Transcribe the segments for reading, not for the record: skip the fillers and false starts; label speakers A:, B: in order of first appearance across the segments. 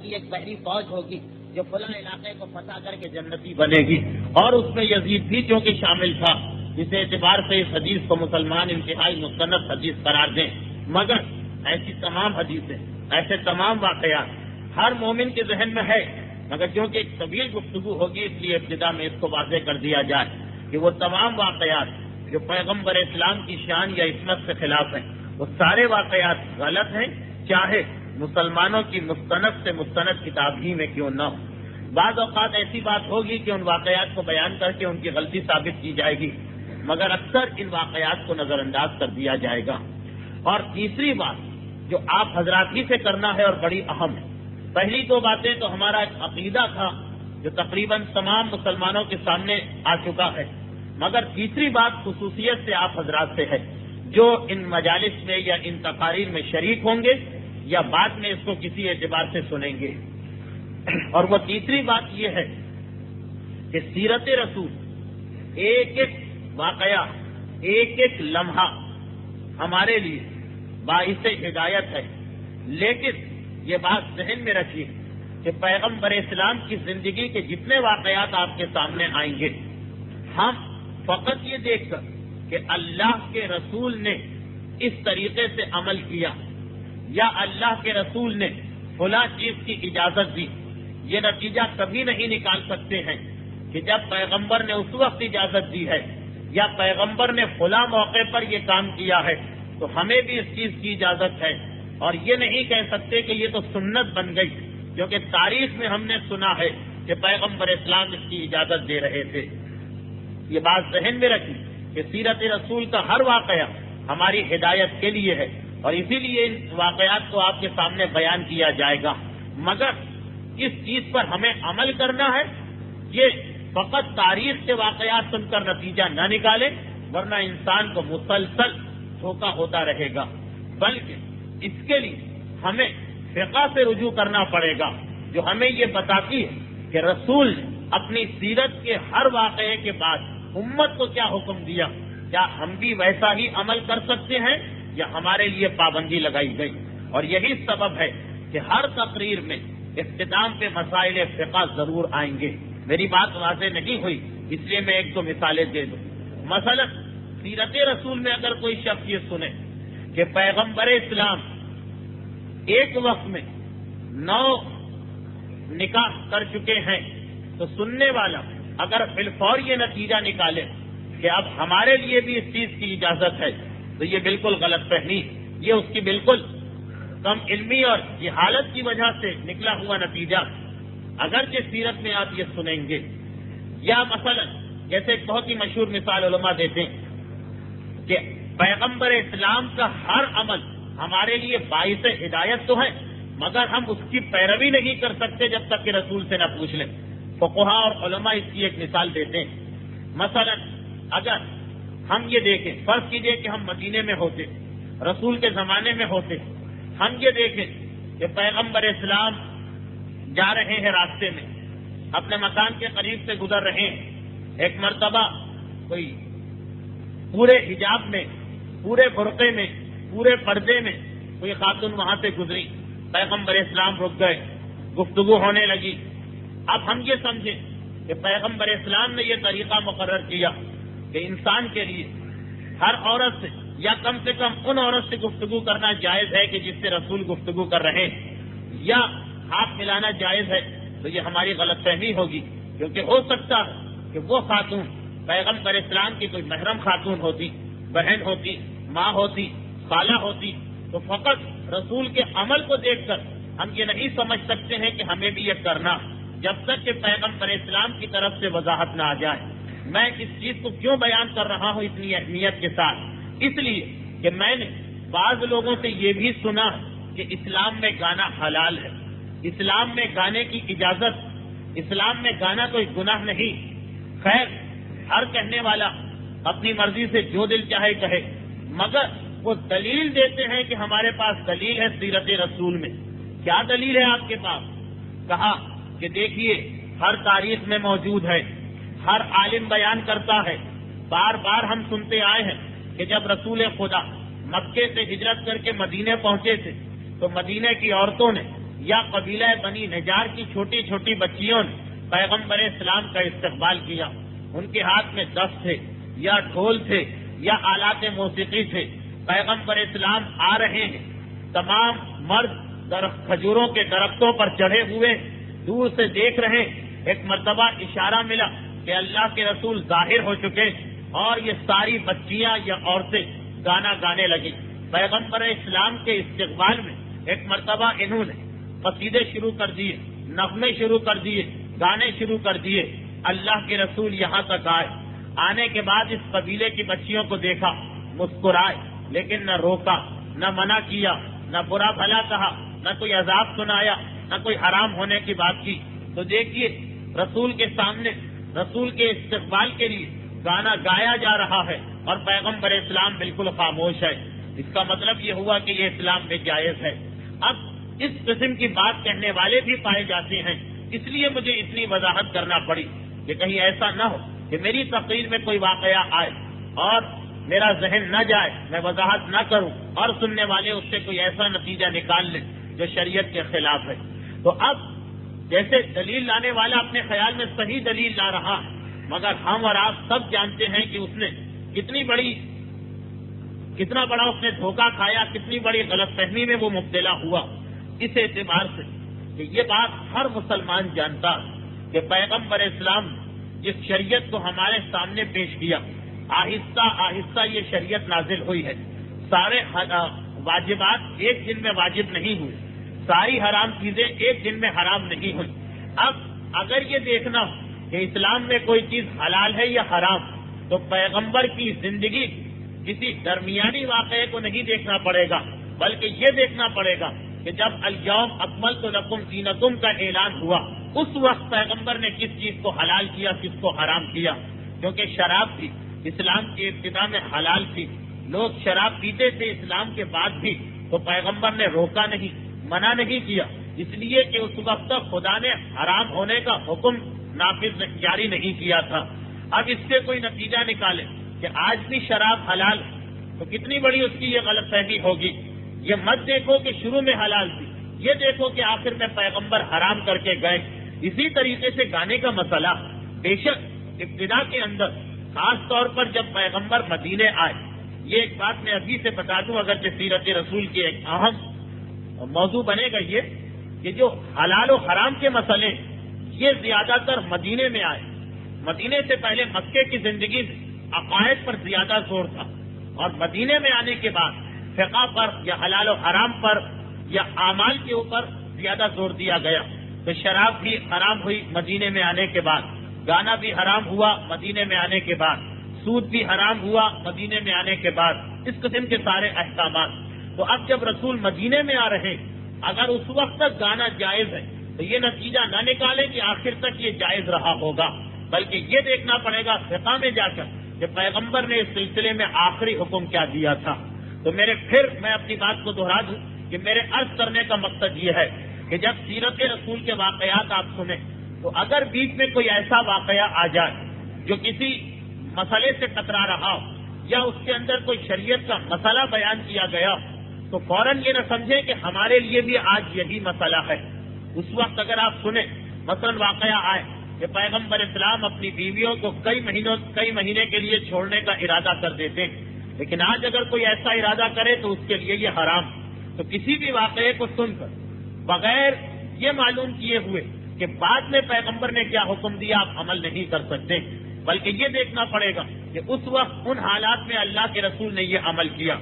A: کی ایک بحری فوج ہوگی جو فلاں علاقے کو فتح کر کے جنتی بنے گی، اور اس میں یزید بھی چونکہ شامل تھا، جس اعتبار سے اس حدیث کو مسلمان انتہائی مستند حدیث قرار دیں۔ مگر ایسی تمام حدیثیں، ایسے تمام واقعات ہر مومن کے ذہن میں ہے، مگر کیونکہ ایک طویل گفتگو ہوگی اس لیے ابتدا میں اس کو واضح کر دیا جائے کہ وہ تمام واقعات جو پیغمبر اسلام کی شان یا عصمت سے خلاف ہیں، وہ سارے واقعات غلط ہیں، چاہے مسلمانوں کی مستند سے مستند کتاب ہی میں کیوں نہ ہو۔ بعض اوقات ایسی بات ہوگی کہ ان واقعات کو بیان کر کے ان کی غلطی ثابت کی جائے گی، مگر اکثر ان واقعات کو نظر انداز کر دیا جائے گا۔ اور تیسری بات جو آپ حضرات ہی سے کرنا ہے اور بڑی اہم ہے، پہلی دو باتیں تو ہمارا ایک عقیدہ تھا جو تقریباً تمام مسلمانوں کے سامنے آ چکا ہے، مگر تیسری بات خصوصیت سے آپ حضرات سے ہے جو ان مجالس میں یا ان تقاریر میں شریک ہوں گے یا بعد میں اس کو کسی اعتبار سے سنیں گے، اور وہ تیسری بات یہ ہے کہ سیرت رسول ایک ایک واقعہ، ایک ایک لمحہ ہمارے لیے باعث ہدایت ہے، لیکن یہ بات ذہن میں رکھیے کہ پیغمبر اسلام کی زندگی کے جتنے واقعات آپ کے سامنے آئیں گے، ہم فقط یہ دیکھ کر کہ اللہ کے رسول نے اس طریقے سے عمل کیا یا اللہ کے رسول نے فلاں چیز کی اجازت دی، یہ نتیجہ کبھی نہیں نکال سکتے ہیں کہ جب پیغمبر نے اس وقت اجازت دی ہے یا پیغمبر نے فلاں موقع پر یہ کام کیا ہے تو ہمیں بھی اس چیز کی اجازت ہے، اور یہ نہیں کہہ سکتے کہ یہ تو سنت بن گئی، کیونکہ تاریخ میں ہم نے سنا ہے کہ پیغمبر اسلام اس کی اجازت دے رہے تھے۔ یہ بات ذہن میں رکھی کہ سیرت رسول کا ہر واقعہ ہماری ہدایت کے لیے ہے، اور اسی لیے ان واقعات کو آپ کے سامنے بیان کیا جائے گا، مگر اس چیز پر ہمیں عمل کرنا ہے۔ یہ فقط تاریخ کے واقعات سن کر نتیجہ نہ نکالے، ورنہ انسان کو مسلسل دھوکہ ہوتا رہے گا، بلکہ اس کے لیے ہمیں فقہ سے رجوع کرنا پڑے گا جو ہمیں یہ بتاتی ہے کہ رسول نے اپنی سیرت کے ہر واقعے کے بعد امت کو کیا حکم دیا، کیا ہم بھی ویسا ہی عمل کر سکتے ہیں یا ہمارے لیے پابندی لگائی گئی۔ اور یہی سبب ہے کہ ہر تقریر میں اختتام پہ مسائل فقہ ضرور آئیں گے۔ میری بات واضح نہیں ہوئی اس لیے میں ایک دو مثالیں دے دوں۔ مثلا سیرت رسول میں اگر کوئی شخص یہ سنے کہ پیغمبر اسلام ایک وقت میں 9 نکاح کر چکے ہیں، تو سننے والا اگر بالفور یہ نتیجہ نکالے کہ اب ہمارے لیے بھی اس چیز کی اجازت ہے، تو یہ بالکل غلط فہمی، یہ اس کی بالکل کم علمی اور جہالت کی وجہ سے نکلا ہوا نتیجہ، اگرچہ سیرت میں آپ یہ سنیں گے۔ یا مثلا جیسے ایک بہت ہی مشہور مثال علماء دیتے ہیں کہ پیغمبر اسلام کا ہر عمل ہمارے لیے باعث ہدایت تو ہے، مگر ہم اس کی پیروی نہیں کر سکتے جب تک کہ رسول سے نہ پوچھ لیں۔ فقہاء اور علماء اس کی ایک مثال دیتے ہیں۔ مثلا اگر ہم یہ دیکھیں، فرض کیجئے کہ ہم مدینے میں ہوتے، رسول کے زمانے میں ہوتے، ہم یہ دیکھیں کہ پیغمبر اسلام جا رہے ہیں راستے میں، اپنے مکان کے قریب سے گزر رہے ہیں، ایک مرتبہ کوئی پورے حجاب میں، پورے برقعے میں، پورے پردے میں کوئی خاتون وہاں سے گزری، پیغمبر اسلام رک گئے، گفتگو ہونے لگی۔ اب ہم یہ سمجھیں کہ پیغمبر اسلام نے یہ طریقہ مقرر کیا کہ انسان کے لیے ہر عورت سے یا کم سے کم ان عورت سے گفتگو کرنا جائز ہے کہ جس سے رسول گفتگو کر رہے ہیں، یا ہاتھ ملانا جائز ہے، تو یہ ہماری غلط فہمی ہوگی، کیونکہ ہو سکتا ہے کہ وہ خاتون پیغمبر اسلام کی کوئی محرم خاتون ہوتی، بہن ہوتی، ماں ہوتی، خالہ ہوتی، تو فقط رسول کے عمل کو دیکھ کر ہم یہ نہیں سمجھ سکتے ہیں کہ ہمیں بھی یہ کرنا، جب تک کہ پیغمبر اسلام کی طرف سے وضاحت نہ آ جائے۔ میں اس چیز کو کیوں بیان کر رہا ہوں اتنی اہمیت کے ساتھ؟ اس لیے کہ میں نے بعض لوگوں سے یہ بھی سنا کہ اسلام میں گانا حلال ہے، اسلام میں گانے کی اجازت، اسلام میں گانا کوئی گناہ نہیں۔ خیر، ہر کہنے والا اپنی مرضی سے جو دل چاہے کہے، مگر وہ دلیل دیتے ہیں کہ ہمارے پاس دلیل ہے سیرت رسول میں۔ کیا دلیل ہے آپ کے پاس؟ کہا کہ دیکھیے ہر تاریخ میں موجود ہے، ہر عالم بیان کرتا ہے، بار بار ہم سنتے آئے ہیں کہ جب رسول خدا مکے سے ہجرت کر کے مدینے پہنچے تھے تو مدینے کی عورتوں نے یا قبیلہ بنی نجار کی چھوٹی چھوٹی بچیوں نے پیغمبر اسلام کا استقبال کیا. ان کے ہاتھ میں دف تھے یا ڈھول تھے یا آلات موسیقی تھے. پیغمبر اسلام آ رہے ہیں. تمام مرد کھجوروں کے درختوں پر چڑھے ہوئے دور سے دیکھ رہے. ایک مرتبہ اشارہ ملا کہ اللہ کے رسول ظاہر ہو چکے اور یہ ساری بچیاں یا عورتیں گانا گانے لگی. پیغمبر اسلام کے استقبال میں ایک مرتبہ انہوں نے قصیدے شروع کر دیے, نغمے شروع کر دیے, گانے شروع کر دیے. اللہ کے رسول یہاں تک آئے. آنے کے بعد اس قبیلے کی بچیوں کو دیکھا, مسکرائے, لیکن نہ روکا, نہ منع کیا, نہ برا بھلا کہا, نہ کوئی عذاب سنایا, نہ کوئی حرام ہونے کی بات کی. تو دیکھیے رسول کے سامنے رسول کے استقبال کے لیے گانا گایا جا رہا ہے اور پیغمبر اسلام بالکل خاموش ہے. اس کا مطلب یہ ہوا کہ یہ اسلام میں جائز ہے. اب اس قسم کی بات کہنے والے بھی پائے جاتے ہیں, اس لیے مجھے اتنی وضاحت کرنا پڑی کہ کہیں ایسا نہ ہو کہ میری تقریر میں کوئی واقعہ آئے اور میرا ذہن نہ جائے, میں وضاحت نہ کروں اور سننے والے اس سے کوئی ایسا نتیجہ نکال لیں جو شریعت کے خلاف ہے. تو اب جیسے دلیل لانے والا اپنے خیال میں صحیح دلیل لا رہا ہے, مگر ہم اور آپ سب جانتے ہیں کہ اس نے کتنا بڑا اس نے دھوکہ کھایا, کتنی بڑی غلط فہمی میں وہ مبتلا ہوا. اس اعتبار سے کہ یہ بات ہر مسلمان جانتا کہ پیغمبر اسلام جس شریعت کو ہمارے سامنے پیش کیا, آہستہ آہستہ یہ شریعت نازل ہوئی ہے. سارے واجبات ایک دن میں واجب نہیں ہوئے, ساری حرام چیزیں ایک دن میں حرام نہیں ہوئی. اب اگر یہ دیکھنا ہو کہ اسلام میں کوئی چیز حلال ہے یا حرام, تو پیغمبر کی زندگی کسی درمیانی واقعے کو نہیں دیکھنا پڑے گا, بلکہ یہ دیکھنا پڑے گا کہ جب الیوم اکملت لکم دینکم کا اعلان ہوا, اس وقت پیغمبر نے کس چیز کو حلال کیا, کس کو حرام کیا. کیونکہ شراب بھی اسلام کی ابتدا میں حلال تھی, لوگ شراب پیتے تھے اسلام کے بعد بھی, تو پیغمبر نے روکا نہیں, منع نہیں کیا, اس لیے کہ اس وقت تک خدا نے حرام ہونے کا حکم نافذ جاری نہیں کیا تھا. اب اس سے کوئی نتیجہ نکالے کہ آج بھی شراب حلال ہے, تو کتنی بڑی اس کی یہ غلط فہمی ہوگی. یہ مت دیکھو کہ شروع میں حلال تھی, یہ دیکھو کہ آخر میں پیغمبر حرام کر کے گئے. اسی طریقے سے گانے کا مسئلہ, بے شک ابتدا کے اندر خاص طور پر جب پیغمبر مدینے آئے, یہ ایک بات میں ابھی سے بتا دوں, اگرچہ سیرت رسول کی ایک اہم موضوع بنے گا یہ کہ جو حلال و حرام کے مسئلے یہ زیادہ تر مدینے میں آئے. مدینے سے پہلے مکے کی زندگی میں عقائد پر زیادہ زور تھا, اور مدینے میں آنے کے بعد فقہ پر یا حلال و حرام پر یا اعمال کے اوپر زیادہ زور دیا گیا. تو شراب بھی حرام ہوئی مدینے میں آنے کے بعد, گانا بھی حرام ہوا مدینے میں آنے کے بعد, سود بھی حرام ہوا مدینے میں آنے کے بعد, اس قسم کے سارے احکامات. تو اب جب رسول مدینے میں آ رہے ہیں, اگر اس وقت تک گانا جائز ہے تو یہ نتیجہ نہ نکالے کہ آخر تک یہ جائز رہا ہوگا, بلکہ یہ دیکھنا پڑے گا فقہ میں جا کر کہ پیغمبر نے اس سلسلے میں آخری حکم کیا دیا تھا. تو میں اپنی بات کو دہرا دوں کہ میرے عرض کرنے کا مقصد یہ ہے کہ جب سیرت رسول کے واقعات آپ سنیں, تو اگر بیچ میں کوئی ایسا واقعہ آ جائے جو کسی مسئلے سے ٹکرا رہا ہو یا اس کے اندر کوئی شریعت کا مسئلہ بیان کیا گیا, تو فوراً یہ نہ سمجھیں کہ ہمارے لیے بھی آج یہی مسئلہ ہے. اس وقت اگر آپ سنیں مثلاً واقعہ آئے کہ پیغمبر اسلام اپنی بیویوں کو کئی مہینے کے لیے چھوڑنے کا ارادہ کر دیتے ہیں, لیکن آج اگر کوئی ایسا ارادہ کرے تو اس کے لیے یہ حرام. تو کسی بھی واقعے کو سن کر بغیر یہ معلوم کیے ہوئے کہ بعد میں پیغمبر نے کیا حکم دیا آپ عمل نہیں کر سکتے, بلکہ یہ دیکھنا پڑے گا کہ اس وقت ان حالات میں اللہ کے رسول نے یہ عمل کیا,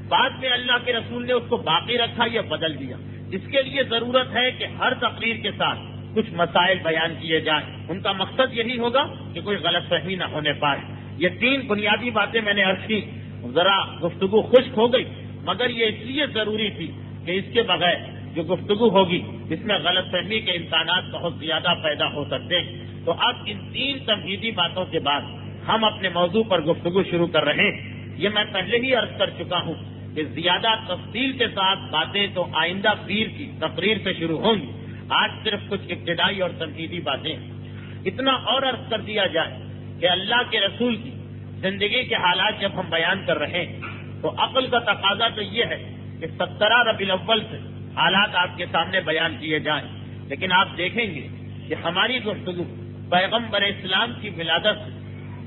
A: بعد میں اللہ کے رسول نے اس کو باقی رکھا یا بدل دیا. اس کے لیے ضرورت ہے کہ ہر تقریر کے ساتھ کچھ مسائل بیان کیے جائیں. ان کا مقصد یہی ہوگا کہ کوئی غلط فہمی نہ ہونے پائے. یہ 3 بنیادی باتیں میں نے عرض کی, ذرا گفتگو خشک ہو گئی, مگر یہ اس لیے ضروری تھی کہ اس کے بغیر جو گفتگو ہوگی اس میں غلط فہمی کے امکانات بہت زیادہ پیدا ہو سکتے ہیں. تو اب ان 3 تمہیدی باتوں کے بعد ہم اپنے موضوع پر گفتگو شروع کر رہے ہیں. یہ میں پہلے ہی عرض کر چکا ہوں کہ زیادہ تفصیل کے ساتھ باتیں تو آئندہ پیر کی تقریر سے شروع ہوں گی. آج صرف کچھ ابتدائی اور تمہیدی باتیں. اتنا اور عرض کر دیا جائے کہ اللہ کے رسول کی زندگی کے حالات جب ہم بیان کر رہے ہیں تو عقل کا تقاضا تو یہ ہے کہ 17 ربیع الاول سے حالات آپ کے سامنے بیان کیے جائیں، لیکن آپ دیکھیں گے کہ ہماری گفتگو پیغمبر اسلام کی ولادت سے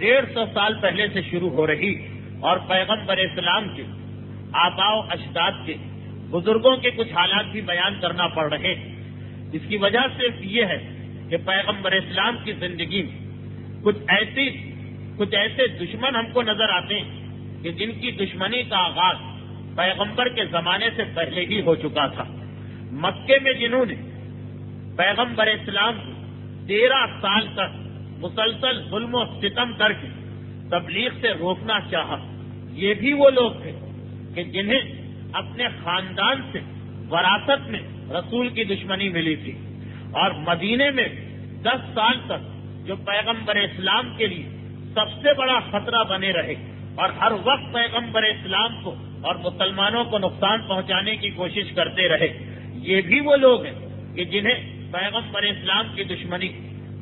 A: 150 سال پہلے سے شروع ہو رہی، اور پیغمبر اسلام کے آباء و اجداد کے بزرگوں کے کچھ حالات بھی بیان کرنا پڑ رہے ہیں۔ اس کی وجہ صرف یہ ہے کہ پیغمبر اسلام کی زندگی میں کچھ ایسے دشمن ہم کو نظر آتے ہیں کہ جن کی دشمنی کا آغاز پیغمبر کے زمانے سے پہلے ہی ہو چکا تھا۔ مکے میں جنہوں نے پیغمبر اسلام کو 13 سال تک مسلسل ظلم و ستم کر کے تبلیغ سے روکنا چاہا، یہ بھی وہ لوگ تھے کہ جنہیں اپنے خاندان سے وراثت میں رسول کی دشمنی ملی تھی، اور مدینے میں 10 سال تک جو پیغمبر اسلام کے لیے سب سے بڑا خطرہ بنے رہے اور ہر وقت پیغمبر اسلام کو اور مسلمانوں کو نقصان پہنچانے کی کوشش کرتے رہے، یہ بھی وہ لوگ ہیں کہ جنہیں پیغمبر اسلام کی دشمنی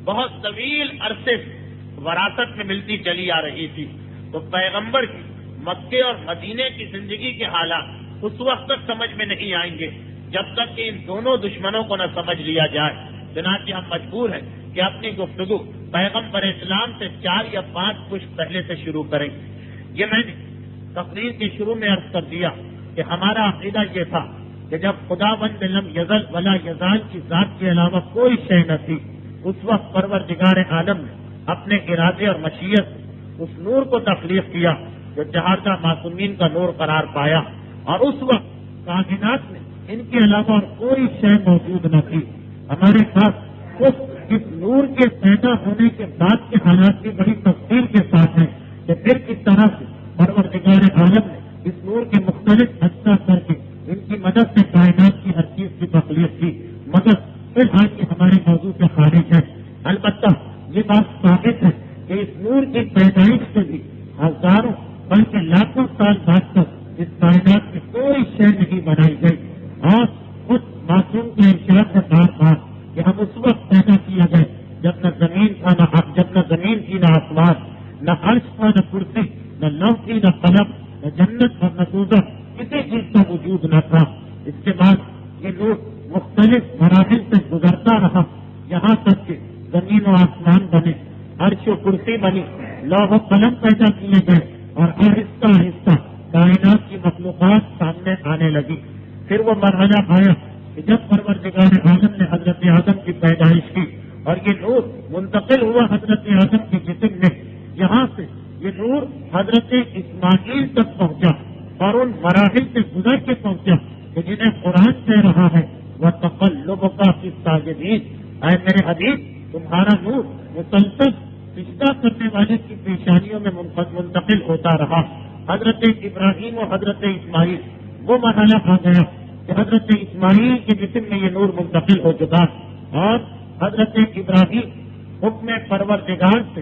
A: بہت طویل عرصے سے وراثت میں ملتی چلی آ رہی تھی۔ تو پیغمبر کی مکے اور مدینے کی زندگی کے حالات اس وقت تک سمجھ میں نہیں آئیں گے جب تک کہ ان دونوں دشمنوں کو نہ سمجھ لیا جائے۔ چنانچہ ہم مجبور ہیں کہ اپنی گفتگو پیغمبر اسلام سے 4 یا 5 پشت پہلے سے شروع کریں۔ یہ میں نے تقریر کے شروع میں عرض کر دیا کہ ہمارا عقیدہ یہ تھا کہ جب خداوند لم یزل ولا یزال کی ذات کے علاوہ کوئی شے نہ تھی، اس وقت پروردگار عالم نے اپنے ارادے اور مشیت اس نور کو تخلیق کیا جو جہاں معصومین کا نور قرار پایا، اور اس وقت کائنات میں ان کے علاوہ اور کوئی شے موجود نہ تھی۔ ہمارے پاس اس نور کے پیدا ہونے کے بعد کے حالات کی بڑی تفصیل کے ساتھ ہیں کہ پھر کس طرح سے پروردگار عالم نے اس نور کے مختلف اجزاء کر کے ان کی مدد سے کائنات کی ہر چیز کی تخلیق کی، مگر پھر آج کے ہمارے موضوع سے خارج ہے۔ البتہ یہ بات ثابت ہے کہ اس نور کی پیدائش سے بھی ہزاروں بلکہ لاکھوں سال بعد تک اس کائنات میں کوئی شے نہیں بنائی گئی، اور خود معصوم کے ارشاد سے بار کہ ہم اس وقت پیدا کیا گئے جب نہ زمین تھا جب نہ زمین تھی نہ آسمان، نہ عرش تھا نہ کرسی، نہ لوح تھی نہ قلم، نہ جنت اور نہ دوزخ، کسی چیز کا وجود نہ تھا۔ اس کے بعد یہ نور مختلف مراحل سے گزرتا رہا، یہاں تک کہ زمین و آسمان بنے، عرش و کرسی بنی، لوح و قلم پیدا کیے گئے، اور آہستہ آہستہ کائنات کی مخلوقات سامنے آنے لگی۔ پھر وہ مرحلہ آیا کہ جب پروردگار عالم نے حضرت آدم کی پیدائش کی اور یہ نور منتقل ہوا حضرت آدم کے جسم میں، یہاں سے یہ نور حضرت اسماعیل تک پہنچا اور ان مراحل سے گزر کے پہنچا کہ جنہیں قرآن کہہ رہا ہے وَتَقَلُّبُكَ فِي السَّاجِدِينَ، اے میرے حبیب تمہارا نور مسلسل سجدہ کرنے والے کی پیشانیوں میں منتقل ہوتا رہا۔ حضرت ابراہیم و حضرت اسماعیل وہ مرحلہ آ گیا کہ حضرت اسماعیل کے جسم میں یہ نور منتقل ہو چکا، اور حضرت ابراہیم حکم پروردگار سے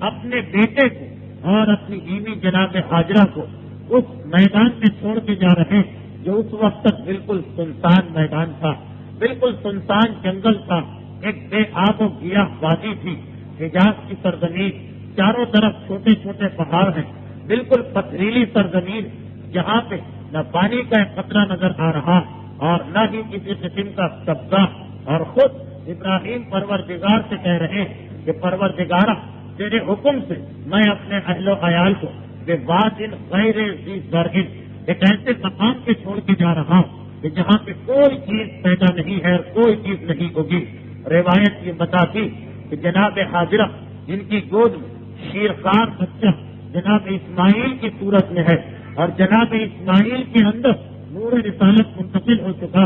A: اپنے بیٹے کو اور اپنی بیوی جناب ہاجرہ کو اس میدان میں چھوڑ کے جا رہے جو اس وقت تک بالکل سنسان میدان تھا، بالکل سنسان جنگل تھا، ایک بے آب و گیاہ وادی تھی، حجاز کی سرزمین، چاروں طرف چھوٹے چھوٹے پہاڑ ہیں، بالکل پتھریلی سرزمین جہاں پہ نہ پانی کا ایک قطرہ نظر آ رہا اور نہ ہی کسی قسم کا سبزہ، اور خود ابراہیم پروردگار سے کہہ رہے ہیں کہ پروردگارہ تیرے حکم سے میں اپنے اہل و عیال کو بے وادٍ غیر ذی زرع ایک ایسے مقام پہ چھوڑ کے جا رہا ہوں کہ جہاں پہ کوئی چیز پیدا نہیں ہے اور کوئی چیز نہیں ہوگی۔ روایت یہ بتاتی کہ جناب حاجرہ جن کی گود میں شیرخوار بچہ جناب اسماعیل کی صورت میں ہے، اور جناب اسماعیل کے اندر نور رسالت منتقل ہو چکا،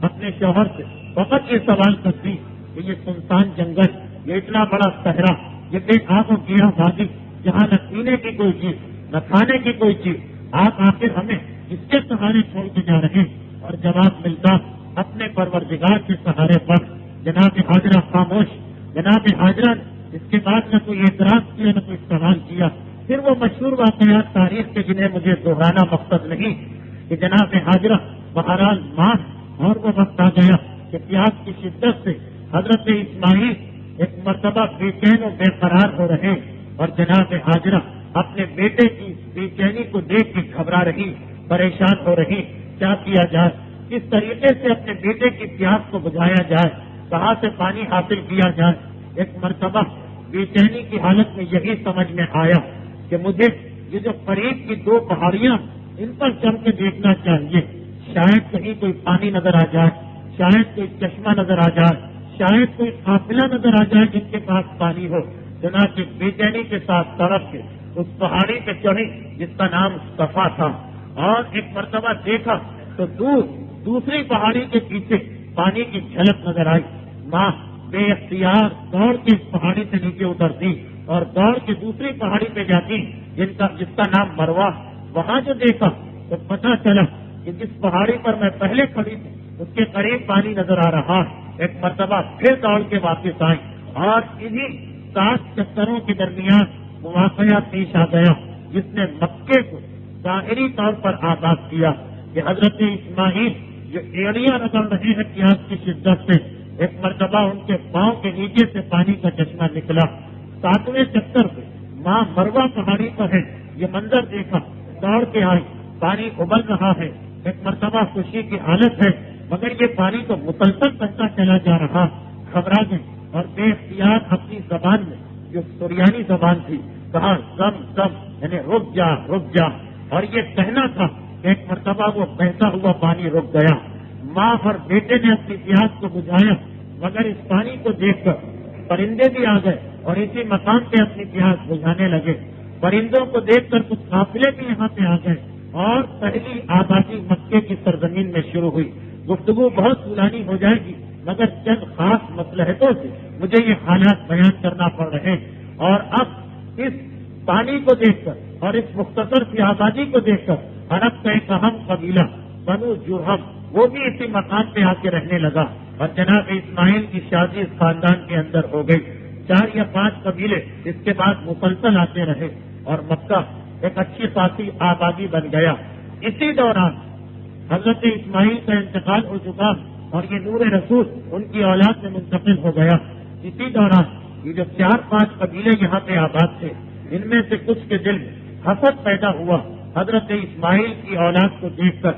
A: اپنے شوہر سے فقط یہ سوال کرتی کہ یہ سنسان جنگل، یہ اتنا بڑا صحرا، یہ بے آب و گیاہ وادی جہاں نہ پینے کی کوئی چیز نہ کھانے کی کوئی چیز، آپ آخر ہمیں اس کے سہارے چھوڑ کے جا رہے ہیں؟ اور جواب ملتا اپنے پروردگار کے سہارے پر۔ جناب حاجرہ خاموش، جناب حاجرہ اس کے بعد نہ کوئی اعتراض کیا نہ کوئی سوال کیا۔ پھر وہ مشہور واقعات تاریخ کے جنہیں مجھے دہرانا مقصد نہیں کہ جناب حاجرہ بہرحال ماں، اور وہ وقت آ گیا کہ پیاس کی شدت سے حضرت اسماعیل ایک مرتبہ بے چین و بے قرار ہو رہے، اور جناب حاجرہ اپنے بیٹے کی بے چینی کو دیکھ کے گھبرا رہی، پریشان ہو رہی، کیا کیا جائے۔ کس طریقے سے اپنے بیٹے کی پیاس کو بجھایا جائے، کہاں سے پانی حاصل کیا جائے۔ ایک مرتبہ بے چینی کی حالت میں یہی سمجھ میں آیا کہ مجھے یہ جو قریب کی 2 پہاڑیاں ان پر چڑھ کے دیکھنا چاہیے، شاید کہیں کوئی پانی نظر آ جائے، شاید کوئی چشمہ نظر آ جائے، شاید کوئی قافلہ نظر آ جائے جن کے پاس پانی ہو۔ چنانچہ بے چینی کے ساتھ طرف کے اس پہاڑی پہ چڑھی جس کا نام صفا تھا، اور ایک مرتبہ دیکھا تو دوسری پہاڑی کے پیچھے پانی کی جھلک نظر آئی۔ ماں بے اختیار دوڑ کے اس پہاڑی سے نیچے اترتی اور دوڑ کے دوسری پہاڑی پہ جاتی جس کا نام مروا۔ وہاں جو دیکھا تو پتہ چلا کہ جس پہاڑی پر میں پہلے کھڑی تھی اس کے قریب پانی نظر آ رہا۔ ایک مرتبہ پھر دوڑ کے واپس آئی اور انہی 7 چکروں کے درمیان واقعہ پیش آ گیا جس نے مکے کو ظاہری طور پر آباد کیا کہ حضرت اسماعیل جو ایڑیاں رگڑ رہے ہیں پیاس کی شدت سے، ایک مرتبہ ان کے پاؤں کے نیچے سے پانی کا چشمہ نکلا۔ 7ویں چکر پہ ماں مروا پہاڑی پر ہے، یہ منظر دیکھا، دوڑ کے آئی، پانی ابل رہا ہے، ایک مرتبہ خوشی کی حالت ہے مگر یہ پانی تو مسلسل بڑھتا چلا جا رہا۔ گھبرا گئی اور بے اختیار اپنی زبان میں جو سریانی زبان تھی کہا زم زم، یعنی رک جا رک جا، اور یہ کہنا تھا کہ ایک مرتبہ وہ بہتا ہوا پانی رک گیا۔ ماں اور بیٹے نے اپنی پیاس کو بجھایا مگر اس پانی کو دیکھ کر پرندے بھی آ گئے اور اسی مقام پہ اپنی پیاس بجھانے لگے۔ پرندوں کو دیکھ کر کچھ قافلے بھی یہاں پہ آ گئے اور پہلی آبادی مکے کی سرزمین میں شروع ہوئی۔ گفتگو بہت طولانی ہو جائے گی مگر چند خاص مصلحتوں سے مجھے یہ حالات بیان کرنا پڑ رہے ہیں، اور اب اس پانی کو دیکھ کر اور اس مختصر سی آبادی کو دیکھ کر عرب کا ایک اہم قبیلہ بنو جرہم وہ بھی اسی مقام پہ آ کے رہنے لگا اور جناب اسماعیل کی شادی اس خاندان کے اندر ہو گئی۔ 4 یا 5 قبیلے اس کے بعد مسلسل آتے رہے اور مکہ ایک اچھی خاصی آبادی بن گیا۔ اسی دوران حضرت اسماعیل کا انتقال ہو چکا اور یہ نور رسول ان کی اولاد میں منتقل ہو گیا۔ اسی دوران یہ جو 4-5 قبیلے یہاں پہ آباد تھے ان میں سے کچھ کے دل میں حسد پیدا ہوا حضرت اسماعیل کی اولاد کو دیکھ کر،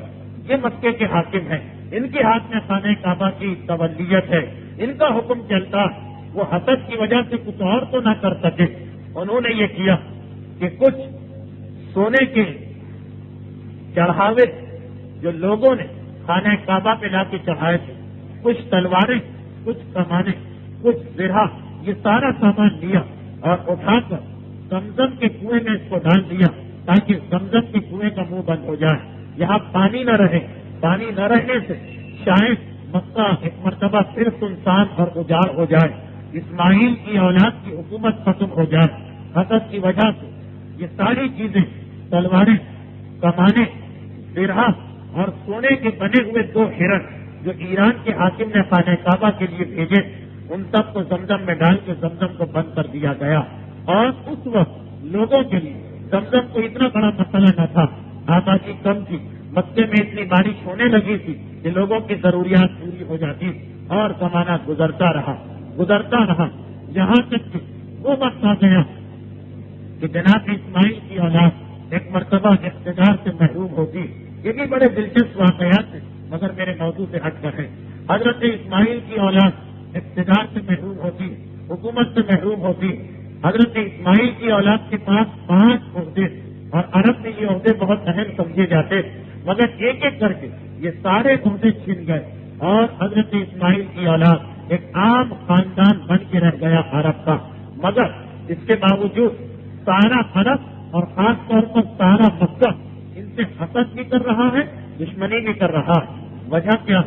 A: یہ مکے کے حاکم ہیں، ان کے ہاتھ میں خانہ کعبہ کی تولیت ہے، ان کا حکم چلتا، وہ حسد کی وجہ سے کچھ اور تو نہ کر سکے۔ انہوں نے یہ کیا کہ کچھ سونے کے چڑھاوے جو لوگوں نے خانہ کعبہ پہ لا کے چڑھائے تھے، کچھ تلواریں، کچھ کمانیں، کچھ زرہ، یہ سارا سامان لیا اور اٹھا کر زمزم کے کنویں میں اس کو ڈال دیا تاکہ زمزم کے کنویں کا منہ بند ہو جائے، یہاں پانی نہ رہے۔ پانی نہ رہنے سے شاید مکہ ایک مرتبہ پھر سنسان اور اجاڑ ہو جائے، اسماعیل کی اولاد کی حکومت ختم ہو جائے۔ حسد کی وجہ سے یہ ساری چیزیں، تلواریں، کمانے، زرہ اور سونے کے بنے ہوئے 2 ہرن جو ایران کے حاکم نے خانہ کعبہ کے لیے بھیجے، ان سب کو زمزم میں ڈال کے زمزم کو بند کر دیا گیا۔ اور اس وقت لوگوں کے لیے زمزم کو اتنا بڑا مسئلہ نہ تھا، آبادی کم تھی، مکے میں اتنی بارش ہونے لگی تھی کہ لوگوں کی ضروریات پوری ہو جاتی، اور زمانہ گزرتا رہا یہاں تک کہ وہ وقت آ گیا کہ جناب اسماعیل کی اولاد ایک مرتبہ اقتدار سے محروم ہوتی۔ یہ بھی بڑے دلچسپ واقعات ہیں مگر میرے موضوع سے ہٹ کر ہے۔ حضرت اسماعیل کی اولاد اقتدار سے محروم ہوتی، حکومت سے محروم ہوتی۔ حضرت اسماعیل کی اولاد کے پاس 5 عہدے، اور عرب میں یہ عہدے بہت اہم سمجھے جاتے، مگر ایک ایک کر کے یہ سارے عہدے چھن گئے اور حضرت اسماعیل کی اولاد ایک عام خاندان بن کے رہ گیا عرب کا۔ مگر اس کے باوجود سارا عرب اور خاص طور پر سارا مکہ ان سے حسد بھی کر رہا ہے، دشمنی بھی کر رہا ہے۔ وجہ کیا؟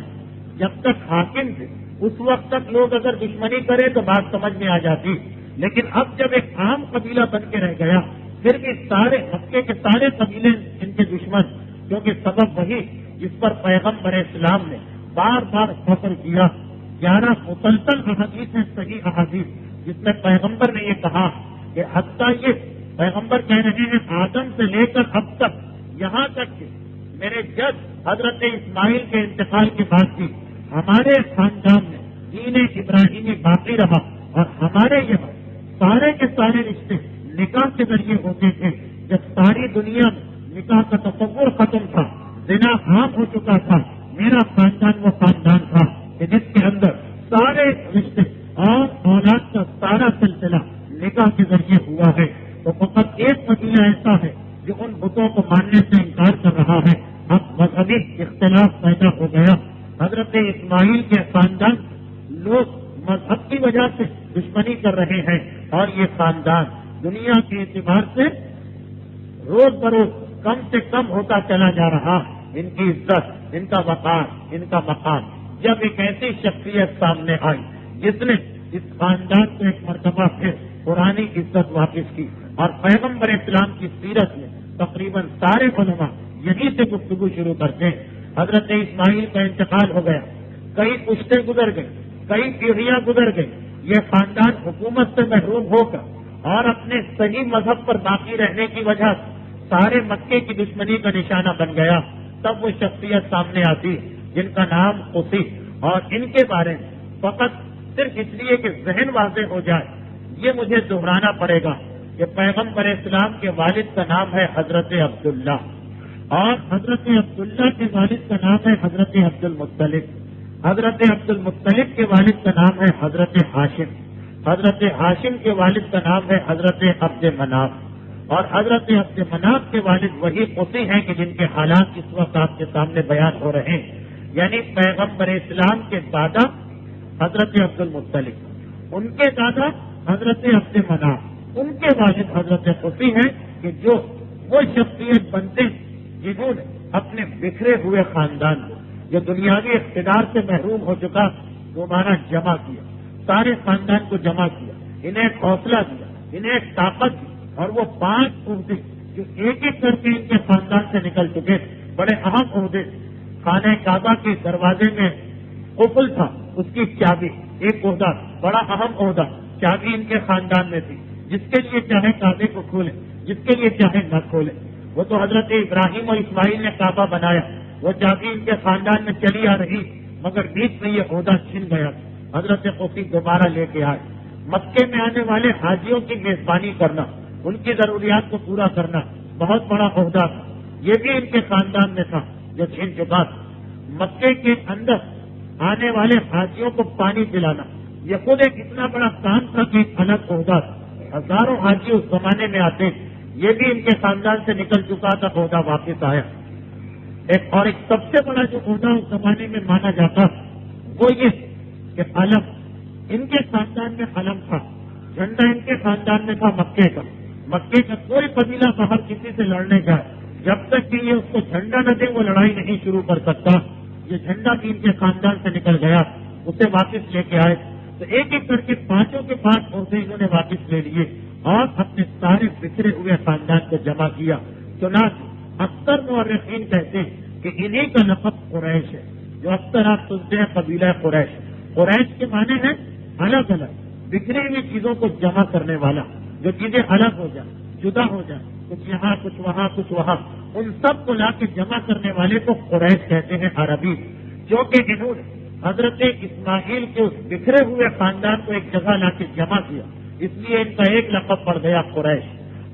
A: جب تک حاکم تھے اس وقت تک لوگ اگر دشمنی کرے تو بات سمجھ میں آ جاتی، لیکن اب جب ایک عام قبیلہ بن کے رہ گیا پھر بھی سارے مکے کے سارے قبیلے ان کے دشمن، کیونکہ سبب وہی جس پر پیغمبر اسلام نے بار بار فخر کیا۔ 11 مسلسل احادیث ہیں، صحیح احادیث، جس میں پیغمبر نے یہ کہا کہ حتیٰ یہ پیغمبر کہہ رہے ہیں آدم سے لے کر اب تک، یہاں تک کہ میرے جد حضرت اسماعیل کے انتقال کے بعد بھی ہمارے خاندان میں دین ابراہیمی باقی رہا، اور ہمارے یہاں سارے کے سارے رشتے نکاح کے ذریعے ہوتے تھے۔ جب ساری دنیا میں نکاح کا تصور ختم تھا، زنا عام ہو چکا تھا، میرے
B: میرا خاندان وہ خاندان تھا کہ جس کے اندر سارے رشتے اور اولاد کا سارا سلسلہ نکاح کے ذریعے ہوا ہے، تو فقط ایک قبیلہ ایسا ہے جو ان بتوں کو ماننے سے انکار کر رہا ہے۔ اب مذہبی اختلاف پیدا ہو گیا۔ حضرت اسماعیل کے خاندان لوگ مذہب کی وجہ سے دشمنی کر رہے ہیں، اور یہ خاندان دنیا کے اعتبار سے روز بروز کم سے کم ہوتا چلا جا رہا۔ ان کی عزت، ان کا وقار، ان کا مقام، جب ایک ایسی شخصیت سامنے آئی جس نے اس خاندان کو ایک مرتبہ پھر پرانی عزت واپس کی، اور پیغمبر اسلام کی سیرت میں تقریباً سارے علماء یہیں سے گفتگو شروع کرتے ہیں۔ حضرت اسماعیل کا انتقال ہو گیا، کئی پشتیں گزر گئی، کئی پیڑھیاں گزر گئی، یہ خاندان حکومت سے محروم ہو کر اور اپنے صحیح مذہب پر باقی رہنے کی وجہ سے سارے مکے کی دشمنی کا نشانہ بن گیا۔ تب وہ شخصیت سامنے آتی جن کا نام قصی، اور ان کے بارے میں فقط صرف اس لیے کہ ذہن واضح ہو جائے یہ مجھے دہرانا پڑے گا کہ پیغمبر اسلام کے والد کا نام ہے حضرت عبداللہ، اور حضرت عبداللہ کے والد کا نام ہے حضرت عبد المطلب، حضرت عبد المطلب کے والد کا نام ہے حضرت ہاشم، حضرت ہاشم کے والد کا نام ہے حضرت عبد مناف، اور حضرت عبد مناف کے والد وہی قصی ہیں کہ جن کے حالات اس وقت آپ کے سامنے بیان ہو رہے ہیں۔ یعنی پیغمبر اسلام کے دادا حضرت عبد المطلب، ان کے دادا حضرت عبد مناف، ان کے والد حضرت قصی ہیں کہ جو وہ شخصیت بنتے جنہوں نے اپنے بکھرے ہوئے خاندان کو جو دنیاوی اقتدار سے محروم ہو چکا دوبارہ جمع کیا، سارے خاندان کو جمع کیا، انہیں ایک حوصلہ دیا، انہیں ایک طاقت دی، اور وہ 5 عہدے جو ایک ایک کر کے ان کے خاندان سے نکل چکے، بڑے اہم عہدے، خانہ کعبہ کے دروازے میں قفل تھا، اس کی چابی، ایک عہدہ بڑا اہم عہدہ، چابی ان کے خاندان میں تھی، جس کے لیے چاہے کعبے کو کھولے، جس کے لیے چاہے نہ کھولے۔ وہ تو حضرت ابراہیم اور اسماعیل نے کعبہ بنایا، وہ چابی ان کے خاندان میں چلی آ رہی، مگر بیچ میں یہ عہدہ چھن گیا۔ حضرت قصی دوبارہ لے کے آئے، مکے میں آنے والے حاجیوں کی میزبانی کرنا، ان کی ضروریات کو پورا کرنا بہت بڑا عہدہ تھا، یہ بھی ان کے خاندان میں تھا جو چھن چکا تھا۔ مکے کے اندر آنے والے حاجیوں کو پانی پلانا، یہ خود ایک اتنا بڑا کام تھا کہ ایک الگ عہدہ تھا، ہزاروں حاجی اس زمانے میں آتے، یہ بھی ان کے خاندان سے نکل چکا تھا، عہدہ واپس آیا۔ ایک سب سے بڑا جو عہدہ اس زمانے میں مانا جاتا وہ یہ کہ علم، ان کے خاندان میں علم تھا، جھنڈا ان کے خاندان میں تھا مکے کا۔ مکے کا کوئی قبیلہ باہر کسی سے لڑنے جائے، جب تک کہ یہ اس کو جھنڈا نہ دے وہ لڑائی نہیں شروع کر سکتا۔ یہ جھنڈا بھی ان کے خاندان سے نکل گیا، اسے واپس لے کے آئے، تو ایک ایک کر کے 5 کے 5 عہدے انہوں نے واپس لے لیے اور اپنے سارے بکھرے ہوئے خاندان کو جمع کیا۔ چنانچہ اکثر مورخین کہتے ہیں کہ انہی کا لقب قریش ہے، جو اکثر آپ سنتے ہیں قبیلہ قریش۔ قریش کے معنی ہے الگ الگ بکھری ہوئی چیزوں کو جمع کرنے والا، جو چیزیں الگ ہو جائیں، جدا ہو جائیں، کچھ یہاں کچھ وہاں کچھ وہاں، ان سب کو لا کے جمع کرنے والے کو قریش کہتے ہیں عربی۔ جو کہ انہوں نے حضرت اسماعیل کے اس بکھرے ہوئے خاندان کو ایک جگہ لا کے جمع کیا، اس لیے ان کا ایک لقب پڑ گیا قریش۔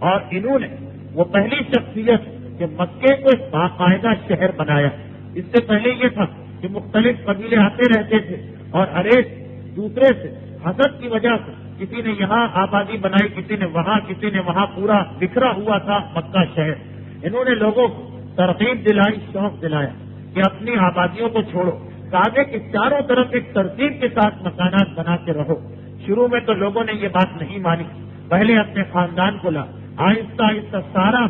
B: اور انہوں نے وہ پہلی شخصیت کہ مکے کو ایک باقاعدہ شہر بنایا۔ اس سے پہلے یہ تھا کہ مختلف قبیلے آتے رہتے تھے اور ہر ایک دوسرے سے حسد کی وجہ سے کسی نے یہاں آبادی بنائی، کسی نے وہاں، پورا بکھرا ہوا تھا مکہ شہر۔ انہوں نے لوگوں کو ترغیب دلائی، شوق دلایا کہ اپنی آبادیوں کو چھوڑو، کعبے کے چاروں طرف ایک ترتیب کے ساتھ مکانات بنا کے رہو۔ شروع میں تو لوگوں نے یہ بات نہیں مانی، پہلے اپنے خاندان کو لا، آہستہ آہستہ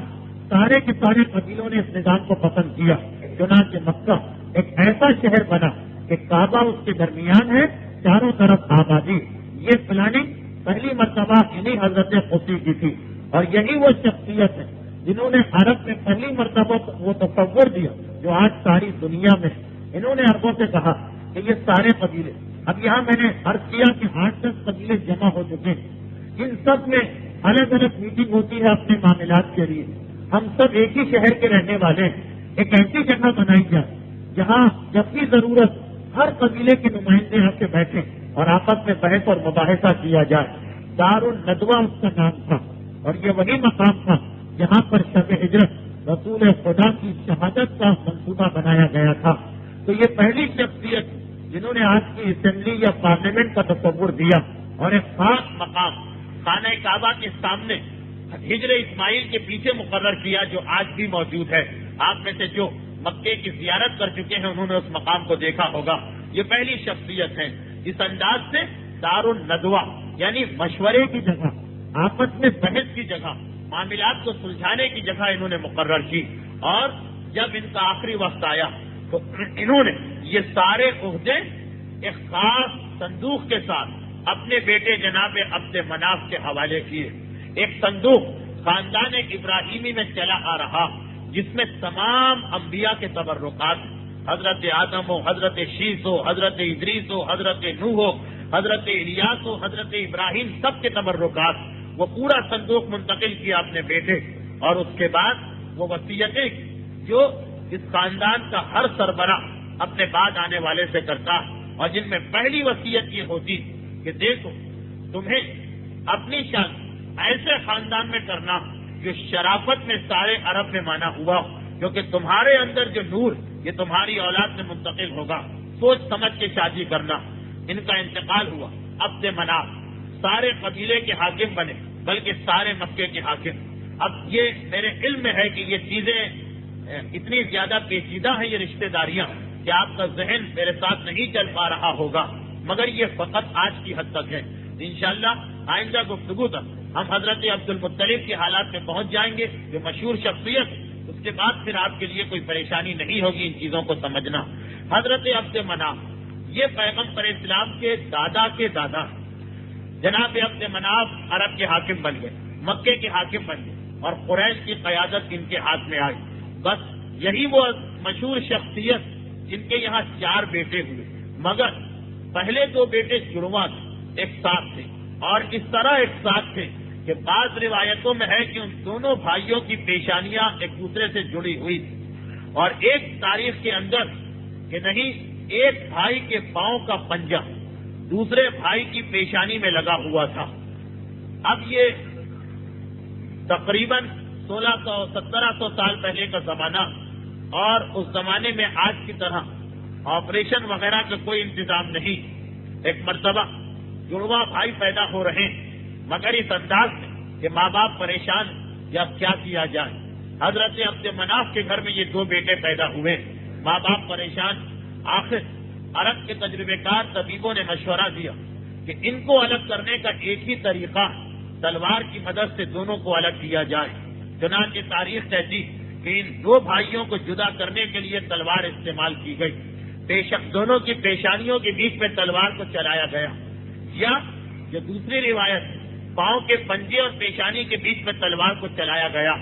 B: سارے کے سارے قبیلوں نے اس نظام کو پسند کیا۔ چنانچہ مکہ ایک ایسا شہر بنا کہ کعبہ اس کے درمیان ہے، چاروں طرف آبادی۔ یہ پلاننگ پہلی مرتبہ انہی حضرت قصی کی تھی، اور یہی وہ شخصیت ہے جنہوں نے عرب میں پہلی مرتبہ وہ تصور دیا جو آج ساری دنیا میں ہے۔ انہوں نے عربوں سے کہا کہ یہ سارے قبیلے، اب یہاں میں نے عرض کیا کہ 8-10 قبیلے جمع ہو چکے ہیں، ان سب میں الگ الگ میٹنگ ہوتی ہے اپنے معاملات کے لیے۔ ہم سب ایک ہی شہر کے رہنے والے ہیں، ایک ایسی جگہ بنائی جائے جہاں جب بھی ضرورت ہر قبیلے کے نمائندے آ کے بیٹھے اور آپس میں بحث اور مباحثہ کیا جائے۔ دار الندوہ اس کا نام تھا، اور یہ وہی مقام تھا جہاں پر شب ہجرت رسول خدا کی شہادت کا منصوبہ بنایا گیا تھا۔ تو یہ پہلی شخصیت جنہوں نے آج کی اسمبلی یا پارلیمنٹ کا تصور دیا
A: اور ایک خاص مقام خانہ کعبہ کے سامنے ہجر اسماعیل کے پیچھے مقرر کیا جو آج بھی موجود ہے. آپ میں سے جو مکے کی زیارت کر چکے ہیں انہوں نے اس مقام کو دیکھا ہوگا. یہ پہلی شخصیت ہے. اس انداز سے دار الندوہ یعنی مشورے کی جگہ، آپس میں بحث کی جگہ، معاملات کو سلجھانے کی جگہ انہوں نے مقرر کی. اور جب ان کا آخری وقت آیا تو انہوں نے یہ سارے عہدے ایک خاص صندوق کے ساتھ اپنے بیٹے جناب عبد مناف کے حوالے کیے. ایک صندوق خاندان ابراہیمی میں چلا آ رہا جس میں تمام انبیاء کے تبرکات، حضرت آدم ہو، حضرت شیس ہو، حضرت ادریس ہو، حضرت نوح ہو، حضرت الیاس ہو، حضرت ابراہیم، سب کے تبرکات، وہ پورا صندوق منتقل کیا اپنے بیٹے. اور اس کے بعد وہ وصیتیں جو اس خاندان کا ہر سربراہ اپنے بعد آنے والے سے کرتا، اور جن میں پہلی وصیت یہ ہوتی کہ دیکھو تمہیں اپنی شان ایسے خاندان میں کرنا جو شرافت میں سارے عرب میں مانا ہوا، کیونکہ تمہارے اندر جو نور یہ تمہاری اولاد میں منتقل ہوگا. سوچ سمجھ کے شادی کرنا. ان کا انتقال ہوا. عبد مناف سارے قبیلے کے حاکم بنے، بلکہ سارے مکے کے حاکم. اب یہ میرے علم میں ہے کہ یہ چیزیں اتنی زیادہ پیچیدہ ہیں، یہ رشتہ داریاں، کہ آپ کا ذہن میرے ساتھ نہیں چل پا رہا ہوگا، مگر یہ فقط آج کی حد تک ہے. انشاءاللہ آئندہ گفتگو تک ہم حضرت عبد المطلب کے حالات میں پہنچ جائیں گے، جو مشہور شخصیت. اس کے بعد پھر آپ کے لیے کوئی پریشانی نہیں ہوگی ان چیزوں کو سمجھنا. حضرت عبد مناف یہ پیغمبر اسلام کے دادا کے دادا. جناب عبد مناف عرب کے حاکم بن گئے، مکے کے حاکم بن گئے، اور قریش کی قیادت ان کے ہاتھ میں آئی. بس یہی وہ مشہور شخصیت جن کے یہاں 4 بیٹے ہوئے، مگر پہلے 2 بیٹے جڑواں ایک ساتھ تھے، اور اس طرح ایک ساتھ تھے کہ بعض روایتوں میں ہے کہ ان دونوں بھائیوں کی پیشانیاں ایک دوسرے سے جڑی ہوئی تھی. اور ایک تاریخ کے اندر کہ نہیں، ایک بھائی کے پاؤں کا پنجہ دوسرے بھائی کی پیشانی میں لگا ہوا تھا. اب یہ تقریباً 1700 سال پہلے کا زمانہ، اور اس زمانے میں آج کی طرح آپریشن وغیرہ کا کوئی انتظام نہیں. ایک مرتبہ جڑواں بھائی پیدا ہو رہے ہیں، مگر اس انداز میں کہ ماں باپ پریشان یا کیا کیا جائے. حضرت عبد مناف کے گھر میں یہ 2 بیٹے پیدا ہوئے، ماں باپ پریشان. آخر عرب کے تجربے کار طبیبوں نے مشورہ دیا کہ ان کو الگ کرنے کا ایک ہی طریقہ تلوار کی مدد سے دونوں کو الگ کیا جائے. چنانچہ تاریخ کہتی کہ ان 2 بھائیوں کو جدا کرنے کے لیے تلوار استعمال کی گئی. دونوں کی پیشانیوں کے بیچ میں تلوار کو چلایا گیا، یا جو دوسری روایت پاؤں کے پنجے اور پیشانی کے بیچ میں تلوار کو چلایا گیا.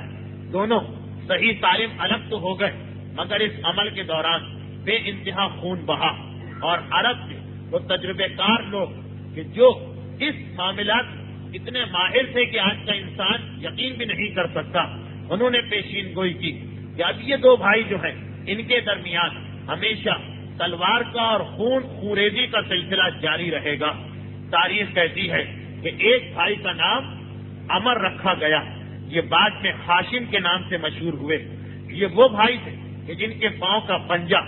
A: دونوں صحیح سالم الگ تو ہو گئے، مگر اس عمل کے دوران بے انتہا خون بہا. اور عرب کے وہ تجربے کار لوگ کہ جو اس معاملات اتنے ماہر تھے کہ آج کا انسان یقین بھی نہیں کر سکتا، انہوں نے پیشین گوئی کی کہ اب یہ 2 بھائی جو ہیں ان کے درمیان ہمیشہ تلوار کا اور خوریزی کا سلسلہ جاری رہے گا. تاریخ کہتی ہے کہ ایک بھائی کا نام عمر رکھا گیا، یہ بعد میں ہاشم کے نام سے مشہور ہوئے. یہ وہ بھائی تھے کہ جن کے پاؤں کا پنجہ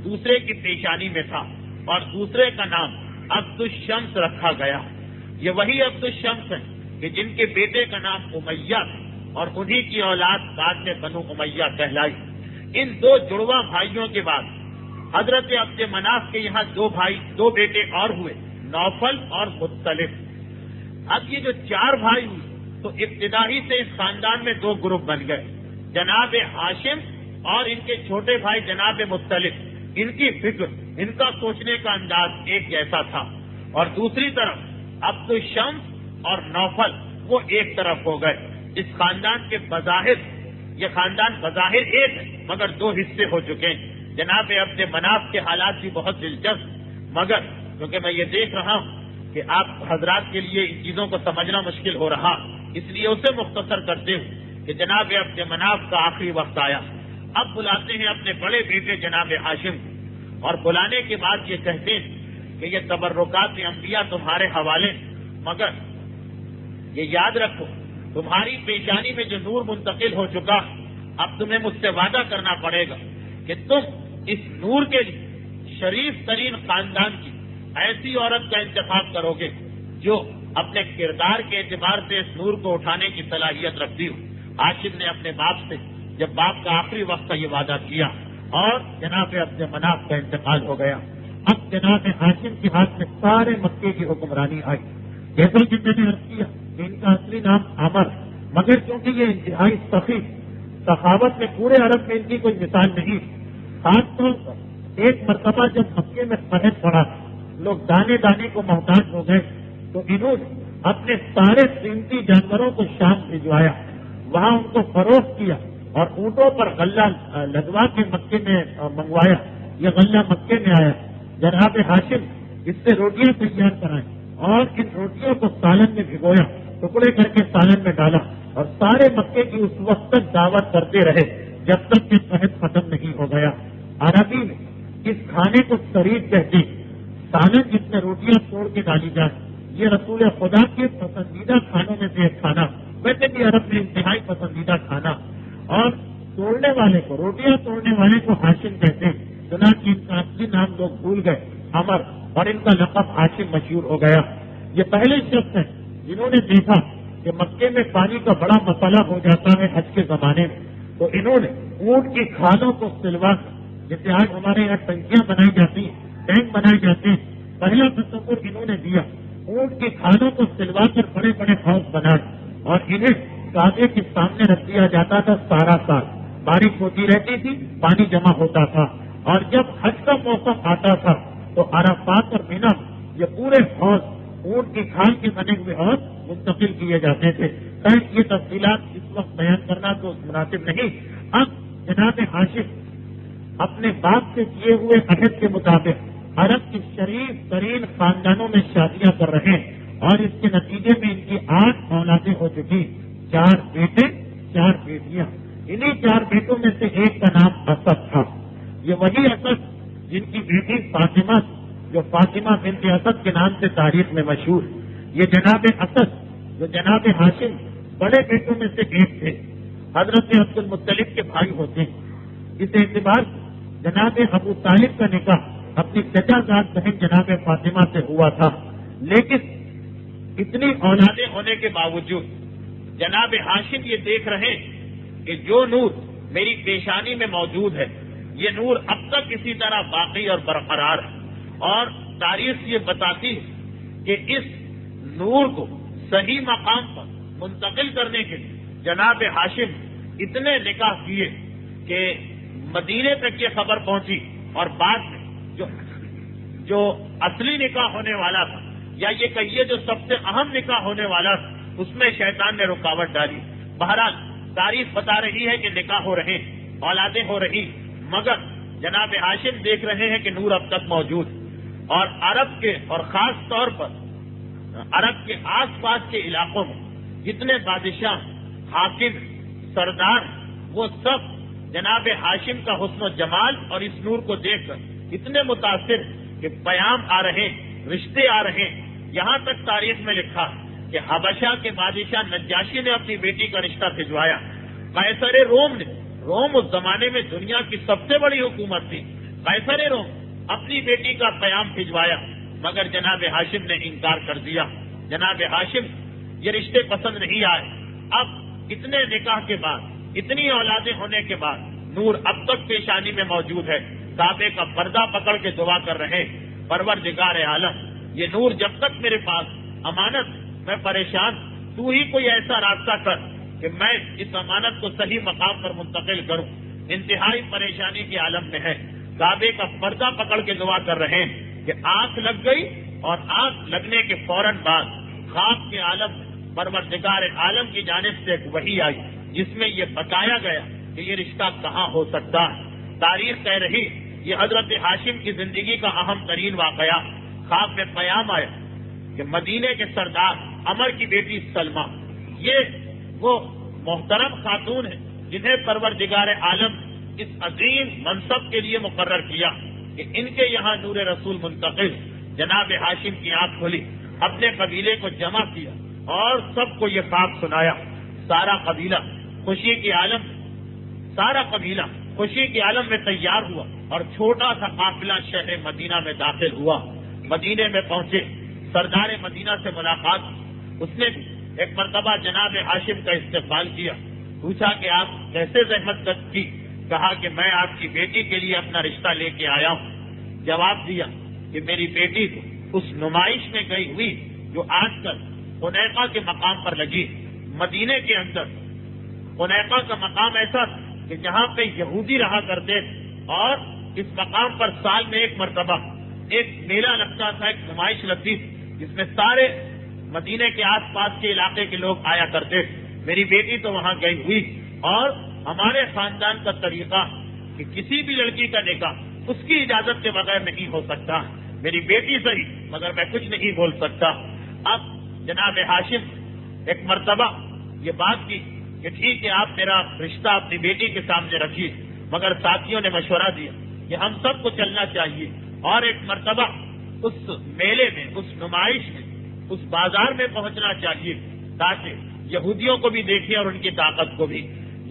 A: دوسرے کی پیشانی میں تھا، اور دوسرے کا نام عبد الشمس رکھا گیا. یہ وہی عبد الشمس ہیں کہ جن کے بیٹے کا نام امیہ تھا، اور انہی کی اولاد بعد میں بنو امیہ کہلائی. ان 2 جڑواں بھائیوں کے بعد حضرت عبد مناف کے یہاں 2 بیٹے اور ہوئے، نوفل اور مطلب. اب یہ جو 4 بھائی ہوئے تو ابتدائی سے اس خاندان میں 2 گروپ بن گئے، جناب ہاشم اور ان کے چھوٹے بھائی جناب مطلب. ان کی فکر، ان کا سوچنے کا انداز ایک جیسا تھا. اور دوسری طرف عبد الشمس اور نوفل وہ ایک طرف ہو گئے. اس خاندان کے یہ خاندان بظاہر ایک ہے، مگر 2 حصے ہو چکے ہیں. جناب عبد مناف کے حالات بھی بہت دلچسپ، مگر کیونکہ میں یہ دیکھ رہا ہوں کہ آپ حضرات کے لیے ان چیزوں کو سمجھنا مشکل ہو رہا، اس لیے اسے مختصر کرتے ہوں کہ جناب عبد مناف کا آخری وقت آیا. اب بلاتے ہیں اپنے بڑے بیٹے جناب ہاشم، اور بلانے کے بعد یہ کہتے ہیں کہ یہ تبرکات انبیاء تمہارے حوالے، مگر یہ یاد رکھو تمہاری پیشانی میں جو نور منتقل ہو چکا، اب تمہیں مجھ سے وعدہ کرنا پڑے گا کہ تم اس نور کے لیے شریف ترین خاندان کی ایسی عورت کا انتخاب کرو گے جو اپنے کردار کے اعتبار سے اس نور کو اٹھانے کی صلاحیت رکھتی ہو. ہاشم نے اپنے باپ سے جب باپ کا آخری وقت کا یہ وعدہ کیا اور جناب عبد مناف کا انتقال ہو گیا. اب جناب ہاشم کے ہاتھ میں سارے مکے کی حکمرانی آئی. جیسا کہ میں نے عرض کیا ان کا اصلی نام عامر، مگر چونکہ یہ انتہائی سخی سخاوت میں پورے عرب میں ان کی کوئی مثال نہیں. خاص طور پر ایک مرتبہ جب مکے میں قحط پڑا، لوگ دانے دانے کو محتاج ہو گئے، تو انہوں نے اپنے سارے قیمتی جانوروں کو شام بھجوایا، وہاں ان کو فروخت کیا اور اونٹوں پر غلہ لدوا کے مکے میں منگوایا. یہ غلہ مکے میں آیا. جناب ہاشم اس سے روٹیاں تیار کرائیں اور ان روٹیوں کو سالن میں بھگویا، ٹکڑے کر کے سالن میں ڈالا اور سارے مکے کی اس وقت تک دعوت کرتے رہے جب تک کہ قحط ختم نہیں ہو گیا. عربی میں اس کھانے کو سرید کہتے، سالن جس میں روٹیاں توڑ کے ڈالی جائے. یہ رسول خدا کے پسندیدہ کھانوں میں سے ایک کھانا، ویسے بھی عرب میں انتہائی پسندیدہ کھانا. اور توڑنے والے کو، روٹیاں توڑنے والے کو ہاشم کہتے. چنانچہ ان کا اصلی نام لوگ بھول گئے، عمر، اور ان کا لقب ہاشم مشہور ہو گیا. یہ پہلے شخص ہیں جنہوں نے دیکھا کہ مکے میں پانی کا بڑا مسئلہ ہو جاتا ہے حج کے زمانے میں، تو انہوں نے اونٹ کی کھالوں کو سلوا کر، جیسے آج ہمارے یہاں ٹنکیاں بنائی جاتی ہیں، ٹینک بنائے جاتے ہیں، پہلا تصور انہوں نے دیا. اونٹ کی کھالوں کو سلوا کر بڑے بڑے ہاؤس بنائے اور انہیں کعبے کے سامنے رکھ دیا جاتا تھا. سارا سال بارش ہوتی رہتی تھی، پانی جمع ہوتا تھا، اور جب حج کا موسم آتا تھا تو عرفات اور مینا یہ پورے حوض اونٹ کی کھال کے بنے ہوئے حوض منتقل کیے جاتے تھے. یہ تفصیلات اس وقت بیان کرنا تو مناسب نہیں. اب جناب ہاشم اپنے باپ سے کیے ہوئے عہد کے مطابق عرب کی شریف ترین خاندانوں میں شادیاں کر رہے ہیں اور اس کے نتیجے میں ان کی 8 اولادیں ہو چکی، 4 بیٹے 4 بیٹیاں. انہی 4 بیٹوں میں سے ایک کا نام اسد تھا. یہ وہی اسد جن کی بیٹی فاطمہ، جو فاطمہ بنت اسد کے نام سے تاریخ میں مشہور. یہ جناب اسد جو جناب ہاشم بڑے بیٹوں میں سے ایک تھے، حضرت عبد المطلب کے بھائی ہوتے ہیں. اس اعتبار سے جناب ابو طالب کا نکاح اپنی چچا زاد بہن جناب فاطمہ سے ہوا تھا. لیکن اتنی اولادیں ہونے کے باوجود جناب ہاشم یہ دیکھ رہے ہیں کہ جو نور میری پیشانی میں موجود ہے یہ نور اب تک اسی طرح باقی اور برقرار ہے. اور تاریخ یہ بتاتی ہے کہ اس نور کو صحیح مقام پر منتقل کرنے کے لیے جناب ہاشم اتنے نکاح کیے کہ مدینے تک یہ خبر پہنچی. اور بعد میں جو اصلی نکاح ہونے والا تھا، یا یہ کہیے جو سب سے اہم نکاح ہونے والا تھا، اس میں شیطان نے رکاوٹ ڈالی. بہرحال تاریخ بتا رہی ہے کہ نکاح ہو رہے، اولادیں ہو رہی، مگر جناب ہاشم دیکھ رہے ہیں کہ نور اب تک موجود. اور عرب کے اور خاص طور پر عرب کے آس پاس کے علاقوں میں جتنے بادشاہ، حاکم، سردار، وہ سب جناب ہاشم کا حسن و جمال اور اس نور کو دیکھ کر اتنے متاثر کہ پیام آ رہے، رشتے آ رہے. یہاں تک تاریخ میں لکھا کہ حبشہ کے بادشاہ نجاشی نے اپنی بیٹی کا رشتہ بھجوایا. قیصر روم نے، روم اس زمانے میں دنیا کی سب سے بڑی حکومت تھی، قیصر روم اپنی بیٹی کا پیام بھجوایا، مگر جناب ہاشم نے انکار کر دیا. جناب ہاشم یہ رشتے پسند نہیں آئے. اب اتنے نکاح کے بعد، اتنی اولادیں ہونے کے بعد نور اب تک پیشانی میں موجود ہے. کعبے کا پردہ پکڑ کے دعا کر رہے، پروردگار عالم یہ نور جب تک میرے پاس امانت، میں پریشان، تو ہی کوئی ایسا راستہ کر کہ میں اس امانت کو صحیح مقام پر منتقل کروں. انتہائی پریشانی کے عالم میں ہے. کعبے کا پردہ پکڑ کے دعا کر رہے ہیں کہ آنکھ لگ گئی، اور آنکھ لگنے کے فوراً بعد خواب کے عالم میں پروردگار عالم کی جانب سے ایک وحی آئی جس میں یہ بتایا گیا کہ یہ رشتہ کہاں ہو سکتا ہے. تاریخ کہہ رہی یہ حضرت ہاشم کی زندگی کا اہم ترین واقعہ. خواب میں پیام آیا کہ مدینے کے سردار عمر کی بیٹی سلمہ، یہ وہ محترم خاتون ہے جنہیں پروردگار عالم اس عظیم منصب کے لیے مقرر کیا کہ ان کے یہاں نور رسول منتقل. جناب ہاشم کی آنکھ کھلی، اپنے قبیلے کو جمع کیا اور سب کو یہ خواب سنایا. سارا قبیلہ خوشی کے عالم میں تیار ہوا اور چھوٹا سا قافلہ شہر مدینہ میں داخل ہوا. مدینے میں پہنچے, سردار مدینہ سے ملاقات. اس نے ایک مرتبہ جناب ہاشم کا استقبال کیا, پوچھا کہ آپ کیسے زحمت کی؟ کہا کہ میں آپ کی بیٹی کے لیے اپنا رشتہ لے کے آیا ہوں. جواب دیا کہ میری بیٹی تو اس نمائش میں گئی ہوئی جو آج کل حنیفہ کے مقام پر لگی. مدینے کے اندر حنیفہ کا مقام ایسا تھا کہ جہاں پہ یہودی رہا کرتے اور اس مقام پر سال میں ایک مرتبہ ایک میلہ لگتا تھا, ایک نمائش لگتی تھی جس میں سارے مدینے کے آس پاس کے علاقے کے لوگ آیا کرتے. میری بیٹی تو وہاں گئی ہوئی, اور ہمارے خاندان کا طریقہ کہ کسی بھی لڑکی کا نکاح اس کی اجازت کے بغیر نہیں ہو سکتا. میری بیٹی صحیح مگر میں کچھ نہیں بول سکتا. اب جناب ہاشم ایک مرتبہ یہ بات کی کہ ٹھیک ہے آپ میرا رشتہ اپنی بیٹی کے سامنے رکھیے, مگر ساتھیوں نے مشورہ دیا کہ ہم سب کو چلنا چاہیے اور ایک مرتبہ اس میلے میں, اس نمائش میں, اس بازار میں پہنچنا چاہیے تاکہ یہودیوں کو بھی دیکھیں اور ان کی طاقت کو بھی.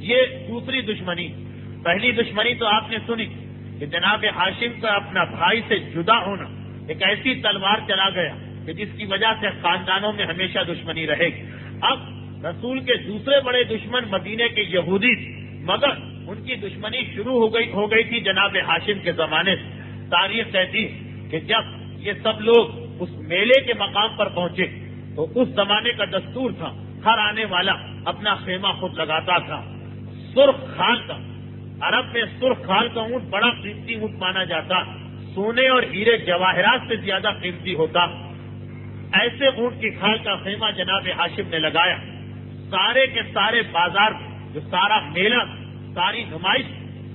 A: یہ دوسری دشمنی. پہلی دشمنی تو آپ نے سنی کہ جناب ہاشم کا اپنا بھائی سے جدا ہونا ایک ایسی تلوار چلا گیا کہ جس کی وجہ سے خاندانوں میں ہمیشہ دشمنی رہے گی. اب رسول کے دوسرے بڑے دشمن مدینے کے یہودی, مگر ان کی دشمنی شروع ہو گئی تھی جناب ہاشم کے زمانے سے. تاریخ کہتی کہ جب یہ سب لوگ اس میلے کے مقام پر پہنچے تو اس زمانے کا دستور تھا ہر آنے والا اپنا خیمہ خود لگاتا تھا. سرخ کھال کا, عرب میں سرخ کھال کا اونٹ بڑا قیمتی اونٹ مانا جاتا, سونے اور ہیرے جواہرات سے زیادہ قیمتی ہوتا. ایسے اونٹ کی کھال کا خیمہ جناب ہاشم نے لگایا. سارے کے سارے بازار جو سارا میلہ, ساری نمائش,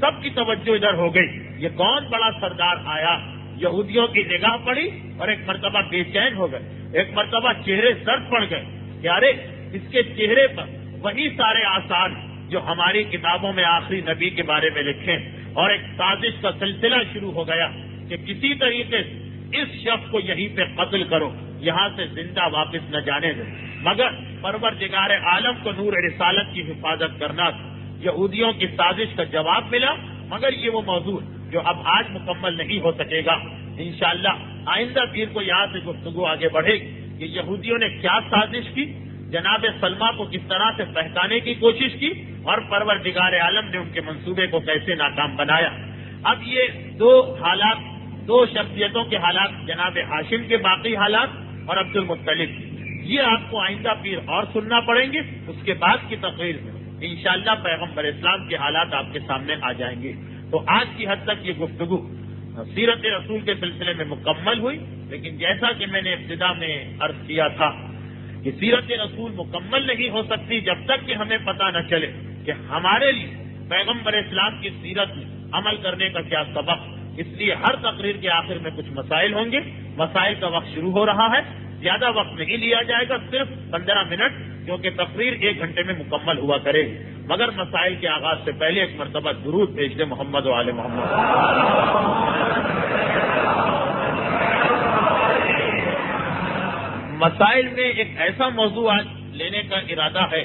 A: سب کی توجہ ادھر ہو گئی. یہ کون بڑا سردار آیا؟ یہودیوں کی نگاہ پڑی اور ایک مرتبہ بے چین ہو گئے, ایک مرتبہ چہرے سرد پڑ گئے کہ ارے اس کے چہرے پر وہی سارے آثار جو ہماری کتابوں میں آخری نبی کے بارے میں لکھے, اور ایک سازش کا سلسلہ شروع ہو گیا کہ کسی طریقے سے اس شخص کو یہیں پہ قتل کرو, یہاں سے زندہ واپس نہ جانے دیں. مگر پروردگار عالم کو نور رسالت کی حفاظت کرنا تھا. یہودیوں کی سازش کا جواب ملا, مگر یہ وہ موضوع جو اب آج مکمل نہیں ہو سکے گا. انشاءاللہ آئندہ پیر کو یہاں سے گفتگو آگے بڑھے گی کہ یہودیوں نے کیا سازش کی, جناب سلمہ کو کس طرح سے بہکانے کی کوشش کی, اور پروردگار عالم نے ان کے منصوبے کو کیسے ناکام بنایا. اب یہ دو حالات, دو شخصیتوں کے حالات, جناب ہاشم کے باقی حالات اور عبد المطلب, یہ آپ کو آئندہ پیر اور سننا پڑیں گے. اس کے بعد کی تقریر میں انشاءاللہ پیغمبر اسلام کے حالات آپ کے سامنے آ جائیں گے. تو آج کی حد تک یہ گفتگو سیرت رسول کے سلسلے میں مکمل ہوئی, لیکن جیسا کہ میں نے ابتدا میں عرض کیا تھا کہ سیرت رسول مکمل نہیں ہو سکتی جب تک کہ ہمیں پتہ نہ چلے کہ ہمارے لیے پیغمبر اسلام کی سیرت میں عمل کرنے کا کیا سبق. اس لیے ہر تقریر کے آخر میں کچھ مسائل ہوں گے. مسائل کا وقت شروع ہو رہا ہے, زیادہ وقت نہیں لیا جائے گا, صرف 15 منٹ, کیونکہ تقریر 1 گھنٹے میں مکمل ہوا کرے گی. مگر مسائل کے آغاز سے پہلے ایک مرتبہ درود بھیج دیں محمد و آل محمد. مسائل میں ایک ایسا موضوع آج لینے کا ارادہ ہے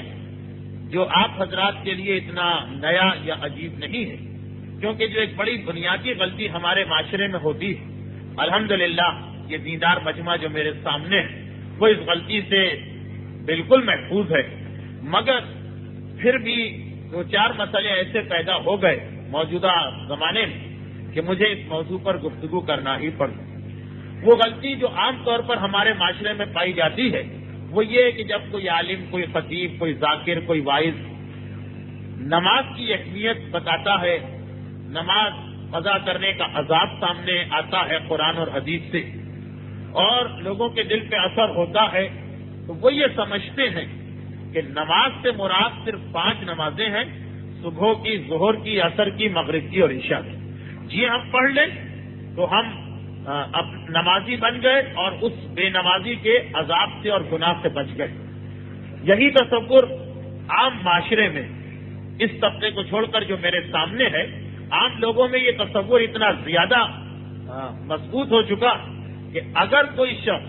A: جو آپ حضرات کے لیے اتنا نیا یا عجیب نہیں ہے, کیونکہ جو ایک بڑی بنیادی غلطی ہمارے معاشرے میں ہوتی ہے, الحمدللہ یہ دیندار مجمع جو میرے سامنے ہے وہ اس غلطی سے بالکل محفوظ ہے, مگر پھر بھی 2-4 مسئلے ایسے پیدا ہو گئے موجودہ زمانے میں کہ مجھے اس موضوع پر گفتگو کرنا ہی پڑا. وہ غلطی جو عام طور پر ہمارے معاشرے میں پائی جاتی ہے وہ یہ ہے کہ جب کوئی عالم, کوئی خطیب, کوئی ذاکر, کوئی واعظ نماز کی اہمیت بتاتا ہے, نماز قضا کرنے کا عذاب سامنے آتا ہے قرآن اور حدیث سے, اور لوگوں کے دل پہ اثر ہوتا ہے, تو وہ یہ سمجھتے ہیں کہ نماز سے مراد صرف 5 نمازیں ہیں, صبح کی, ظہر کی, عصر کی, مغرب کی اور عشاء کی. جی ہم پڑھ لیں تو ہم اب نمازی بن گئے اور اس بے نمازی کے عذاب سے اور گناہ سے بچ گئے. یہی تصور عام معاشرے میں اس طبقے کو چھوڑ کر جو میرے سامنے ہے, عام لوگوں میں یہ تصور اتنا زیادہ مضبوط ہو چکا کہ اگر کوئی شخص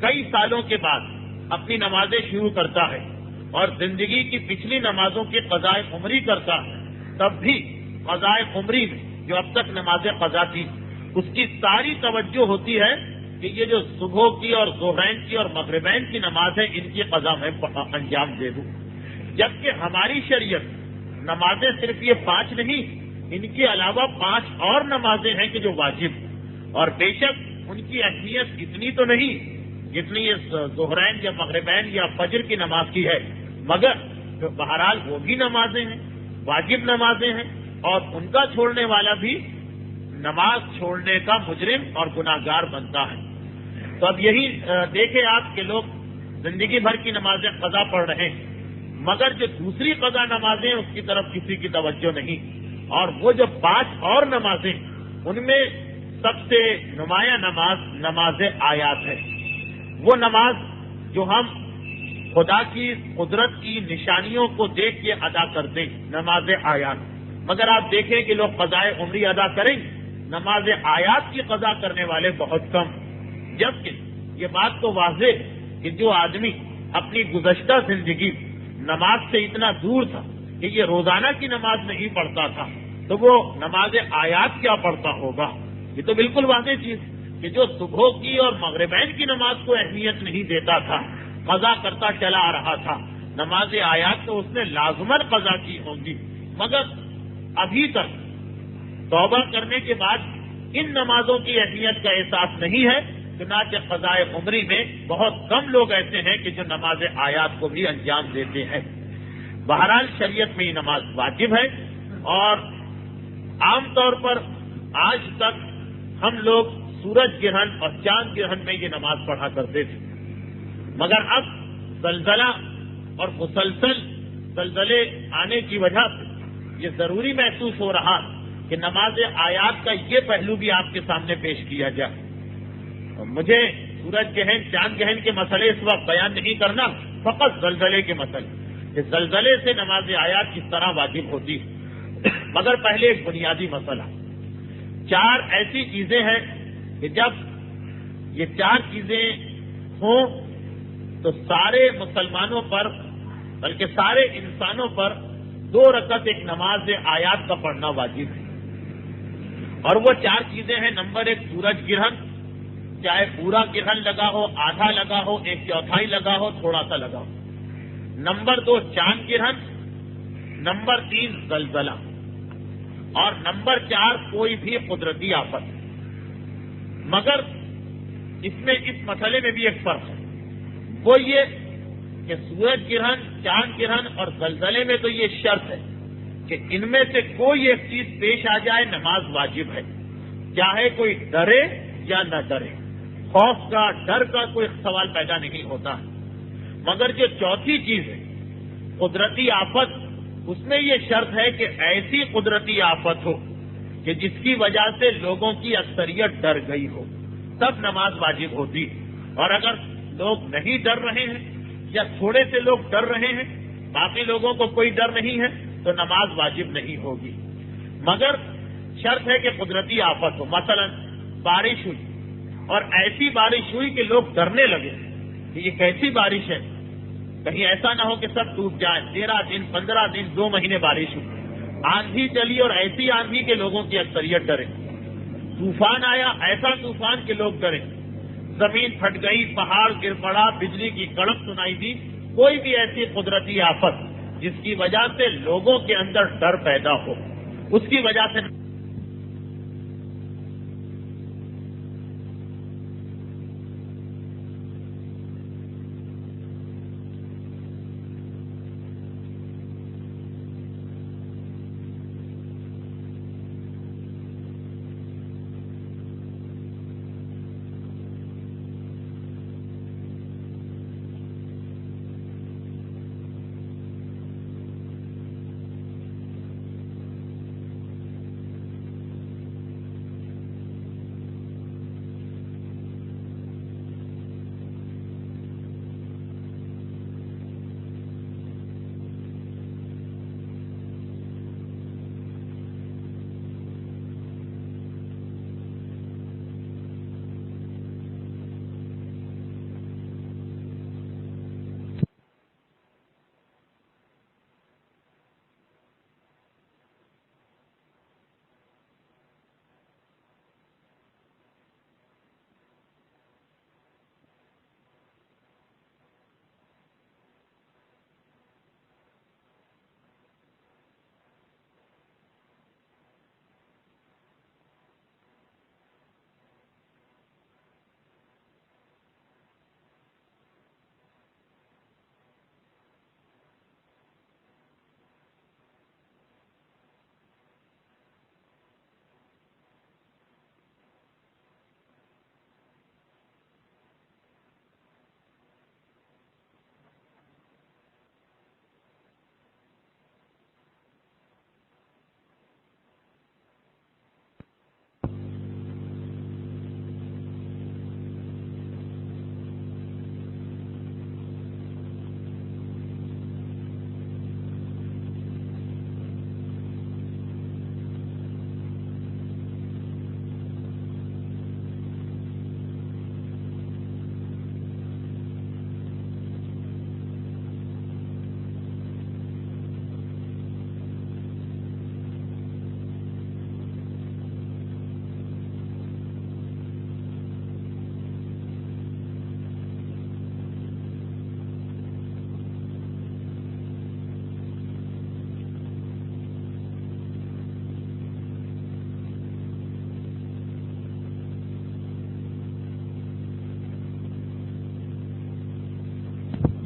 A: کئی سالوں کے بعد اپنی نمازیں شروع کرتا ہے اور زندگی کی پچھلی نمازوں کی قضاء عمری کرتا ہے, تب بھی قضاء عمری میں جو اب تک نماز قضا تھی اس کی ساری توجہ ہوتی ہے کہ یہ جو صبح کی اور ظہرین کی اور مغربین کی نماز ہے ان کی قضا میں انجام دے دوں، جبکہ ہماری شریعت نمازیں صرف یہ 5 نہیں، ان کے علاوہ 5 اور نمازیں ہیں کہ جو واجب، اور بے شک ان کی اہمیت اتنی تو نہیں جتنی یہ ظہرین یا مغربین یا فجر کی نماز کی ہے، مگر بہرحال وہ بھی نمازیں ہیں، واجب نمازیں ہیں، اور ان کا چھوڑنے والا بھی نماز چھوڑنے کا مجرم اور گناہگار بنتا ہے۔ تو اب یہی دیکھیں آپ کہ لوگ زندگی بھر کی نمازیں قضا پڑھ رہے ہیں، مگر جو دوسری قضا نمازیں اس کی طرف کسی کی توجہ نہیں، اور وہ جو 5 اور نمازیں ان میں سب سے نمایاں نماز آیات ہے، وہ نماز جو ہم خدا کی قدرت کی نشانیوں کو دیکھ کے ادا کرتے ہیں، نماز آیات۔ مگر آپ دیکھیں کہ لوگ قضائے عمری ادا کریں، نماز آیات کی قضا کرنے والے بہت کم، جبکہ یہ بات تو واضح کہ جو آدمی اپنی گزشتہ زندگی نماز سے اتنا دور تھا کہ یہ روزانہ کی نماز نہیں پڑھتا تھا، تو وہ نماز آیات کیا پڑھتا ہوگا؟ یہ تو بالکل واضح چیز کہ جو صبح کی اور مغربین کی نماز کو اہمیت نہیں دیتا تھا، قضا کرتا چلا آ رہا تھا، نماز آیات تو اس نے لازماً قضا کی ہوگی، مگر ابھی تک توبہ کرنے کے بعد ان نمازوں کی اہمیت کا احساس نہیں ہے، چنانچہ قضائے عمری میں بہت کم لوگ ایسے ہیں کہ جو نماز آیات کو بھی انجام دیتے ہیں۔ بہرحال شریعت میں یہ نماز واجب ہے، اور عام طور پر آج تک ہم لوگ سورج گرہن اور چاند گرہن میں یہ نماز پڑھا کرتے تھے، مگر اب زلزلہ اور مسلسل زلزلے آنے کی وجہ سے یہ ضروری محسوس ہو رہا کہ نماز آیات کا یہ پہلو بھی آپ کے سامنے پیش کیا جائے۔ مجھے سورج گرہن چاند گرہن کے مسئلے اس وقت بیان نہیں کرنا، فقط زلزلے کے مسئلے کہ زلزلے سے نماز آیات کس طرح واجب ہوتی ہے۔ مگر پہلے ایک بنیادی مسئلہ، 4 ایسی چیزیں ہیں کہ جب یہ 4 چیزیں ہوں تو سارے مسلمانوں پر بلکہ سارے انسانوں پر 2 رکعت ایک نماز آیات کا پڑھنا واجب ہے، اور وہ 4 چیزیں ہیں۔ نمبر 1 سورج گرہن، چاہے پورا گرہن لگا ہو، آدھا لگا ہو، 1/4 لگا ہو، تھوڑا سا لگا ہو۔ نمبر 2 چاند گرہن، نمبر 3 زلزلہ، اور نمبر 4 کوئی بھی قدرتی آفت۔ مگر اس میں اس مسئلے میں بھی ایک فرق ہے، وہ یہ کہ سورج گرہن، چاند گرہن اور زلزلے میں تو یہ شرط ہے کہ ان میں سے کوئی ایک چیز پیش آ جائے نماز واجب ہے، چاہے کوئی ڈرے یا نہ ڈرے، خوف کا ڈر کا کوئی سوال پیدا نہیں ہوتا۔ مگر جو چوتھی چیز ہے قدرتی آفت، اس میں یہ شرط ہے کہ ایسی قدرتی آفت ہو کہ جس کی وجہ سے لوگوں کی اکثریت ڈر گئی ہو، تب نماز واجب ہوتی۔ اور اگر لوگ نہیں ڈر رہے ہیں یا تھوڑے سے لوگ ڈر رہے ہیں، باقی لوگوں کو کوئی ڈر نہیں ہے، تو نماز واجب نہیں ہوگی۔ مگر شرط ہے کہ قدرتی آفت ہو، مثلا بارش ہوئی اور ایسی بارش ہوئی کہ لوگ ڈرنے لگے کہ یہ کیسی بارش ہے، کہیں ایسا نہ ہو کہ سب ڈوب جائیں۔ 13 دن 15 دن 2 مہینے بارش ہوئی، آندھی چلی اور ایسی آندھی کے لوگوں کی اکثریت ڈرے، طوفان آیا ایسا طوفان کے لوگ ڈرے، زمین پھٹ گئی، پہاڑ گر پڑا، بجلی کی کڑک سنائی دی، کوئی بھی ایسی قدرتی آفت جس کی وجہ سے لوگوں کے اندر ڈر پیدا ہو، اس کی وجہ سے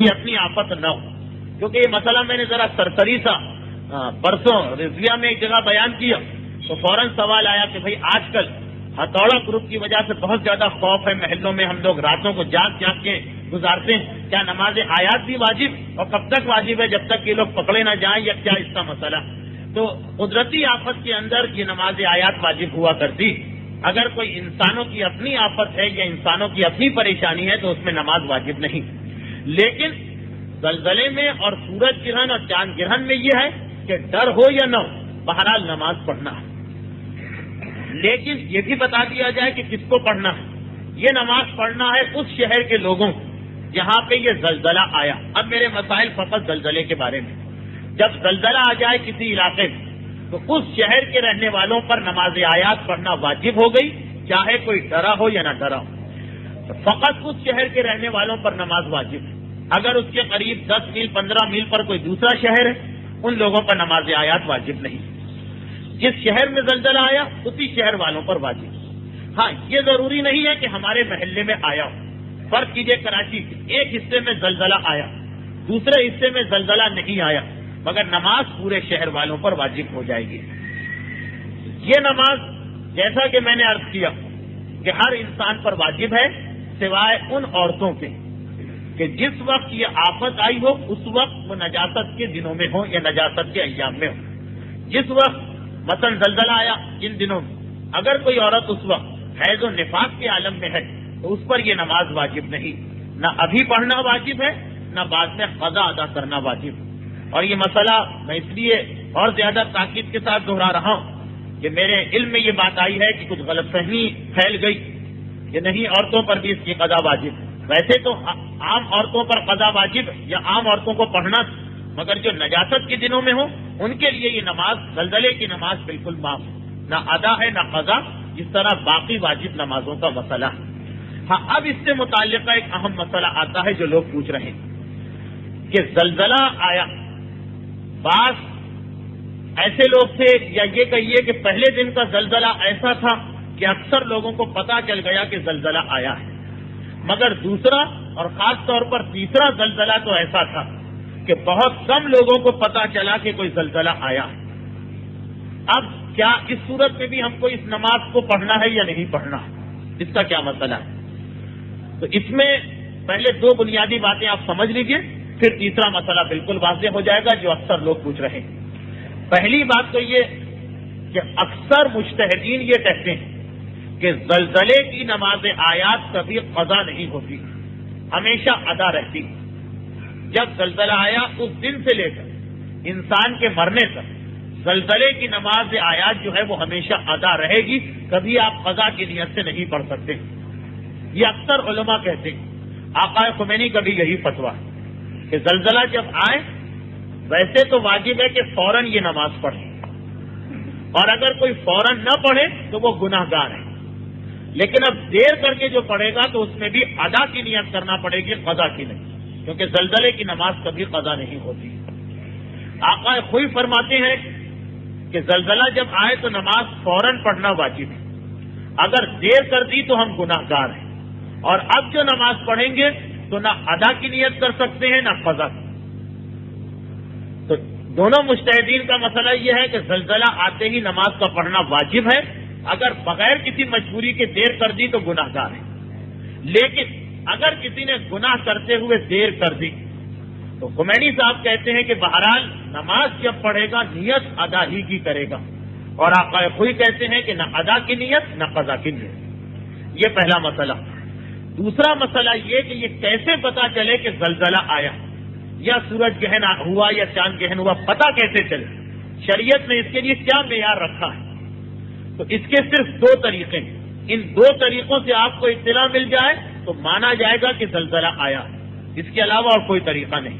A: کہ اپنی آفت نہ ہو. کیونکہ یہ مسئلہ میں نے ذرا سرسری سا برسوں رضویہ میں ایک جگہ بیان کیا تو فوراً سوال آیا کہ بھائی آج کل ہتھوڑا گروپ کی وجہ سے بہت زیادہ خوف ہے محلوں میں, ہم لوگ راتوں کو جاگ جاگ کے گزارتے ہیں, کیا نماز آیات بھی واجب اور کب تک واجب ہے, جب تک یہ لوگ پکڑے نہ جائیں, یا کیا اس کا مسئلہ؟ تو قدرتی آفت کے اندر یہ نماز آیات واجب ہوا کرتی. اگر کوئی انسانوں کی اپنی آفت ہے یا انسانوں کی اپنی پریشانی ہے تو اس میں نماز واجب نہیں. لیکن زلزلے میں اور سورج گرہن اور چاند گرہن میں یہ ہے کہ ڈر ہو یا نہ ہو, بہرحال نماز پڑھنا ہے. لیکن یہ بھی بتا دیا جائے کہ کس کو پڑھنا ہے. یہ نماز پڑھنا ہے اس شہر کے لوگوں جہاں پہ یہ زلزلہ آیا. اب میرے مسائل فقط زلزلے کے بارے میں. جب زلزلہ آ جائے کسی علاقے میں تو اس شہر کے رہنے والوں پر نماز آیات پڑھنا واجب ہو گئی, چاہے کوئی ڈرا ہو یا نہ ڈرا ہو. فقط اس شہر کے رہنے والوں پر نماز واجب ہے. اگر اس کے قریب 10 میل 15 میل پر کوئی دوسرا شہر ہے, ان لوگوں پر نماز آیات واجب نہیں. جس شہر میں زلزلہ آیا اسی شہر والوں پر واجب. ہاں, یہ ضروری نہیں ہے کہ ہمارے محلے میں آیا ہو. فرض کیجئے کراچی کے ایک حصے میں زلزلہ آیا, دوسرے حصے میں زلزلہ نہیں آیا, مگر نماز پورے شہر والوں پر واجب ہو جائے گی. یہ نماز جیسا کہ میں نے عرض کیا کہ ہر انسان پر واجب ہے سوائے ان عورتوں کے کہ جس وقت یہ آفت آئی ہو اس وقت وہ نجاست کے دنوں میں ہو یا نجاست کے ایام میں ہو. جس وقت مثلا زلزلہ آیا ان دنوں میں, اگر کوئی عورت اس وقت حیض و نفاس کے عالم میں ہے تو اس پر یہ نماز واجب نہیں. نہ ابھی پڑھنا واجب ہے, نہ بعد میں قضا ادا کرنا واجب ہے. اور یہ مسئلہ میں اس لیے اور زیادہ تاکید کے ساتھ دہرا رہا ہوں کہ میرے علم میں یہ بات آئی ہے کہ کچھ غلط فہمی پھیل گئی کہ نہیں عورتوں پر بھی اس کی قضا واجب ہے. ویسے تو عام عورتوں پر قضا واجب یا عام عورتوں کو پڑھنا, مگر جو نجاست کے دنوں میں ہوں ان کے لیے یہ نماز زلزلے کی نماز بالکل معاف, نہ ادا ہے نہ قضا, جس طرح باقی واجب نمازوں کا مسئلہ ہے. ہاں, اب اس سے متعلقہ ایک اہم مسئلہ آتا ہے جو لوگ پوچھ رہے ہیں کہ زلزلہ آیا. بعض ایسے لوگ تھے یا یہ کہیے کہ پہلے دن کا زلزلہ ایسا تھا کہ اکثر لوگوں کو پتا چل گیا کہ زلزلہ آیا ہے, مگر دوسرا اور خاص طور پر تیسرا زلزلہ تو ایسا تھا کہ بہت کم لوگوں کو پتا چلا کہ کوئی زلزلہ آیا ہے. اب کیا اس صورت میں بھی ہم کو اس نماز کو پڑھنا ہے یا نہیں پڑھنا, اس کا کیا مسئلہ ہے؟ تو اس میں پہلے دو بنیادی باتیں آپ سمجھ لیجئے, پھر تیسرا مسئلہ بالکل واضح ہو جائے گا جو اکثر لوگ پوچھ رہے ہیں. پہلی بات تو یہ کہ اکثر مجتہدین یہ کہتے ہیں کہ زلزلے کی نماز آیات کبھی قضا نہیں ہوتی, ہمیشہ ادا رہتی. جب زلزلہ آیا اس دن سے لے کر انسان کے مرنے تک زلزلے کی نماز آیات جو ہے وہ ہمیشہ ادا رہے گی, کبھی آپ قضا کی نیت سے نہیں پڑھ سکتے. یہ اکثر علماء کہتے ہیں. آقا خمینی کا بھی یہی فتویٰ ہے کہ زلزلہ جب آئے ویسے تو واجب ہے کہ فوراً یہ نماز پڑھے, اور اگر کوئی فوراً نہ پڑھے تو وہ گناہ گار ہے. لیکن اب دیر کر کے جو پڑھے گا تو اس میں بھی ادا کی نیت کرنا پڑے گی, قضا کی نہیں, کیونکہ زلزلے کی نماز کبھی قضا نہیں ہوتی. آقا خود فرماتے ہیں کہ زلزلہ جب آئے تو نماز فوراً پڑھنا واجب ہے, اگر دیر کر دی تو ہم گناہ گار ہیں, اور اب جو نماز پڑھیں گے تو نہ ادا کی نیت کر سکتے ہیں نہ قضا. تو دونوں مجتہدین کا مسئلہ یہ ہے کہ زلزلہ آتے ہی نماز کا پڑھنا واجب ہے, اگر بغیر کسی مجبوری کے دیر کر دی تو گناہ گار ہے. لیکن اگر کسی نے گناہ کرتے ہوئے دیر کر دی تو خمینی صاحب کہتے ہیں کہ بہرحال نماز جب پڑھے گا نیت ادا ہی کی کرے گا, اور آقا خود کہتے ہیں کہ نہ ادا کی نیت نہ قضا کی نیت. یہ پہلا مسئلہ. دوسرا مسئلہ یہ کہ یہ کیسے پتا چلے کہ زلزلہ آیا یا سورج گرہن ہوا یا چاند گرہن ہوا, پتا کیسے چلے؟ شریعت نے اس کے لیے کیا معیار رکھا ہے؟ تو اس کے صرف دو طریقے ہیں. ان دو طریقوں سے آپ کو اطلاع مل جائے تو مانا جائے گا کہ زلزلہ آیا, اس کے علاوہ اور کوئی طریقہ نہیں.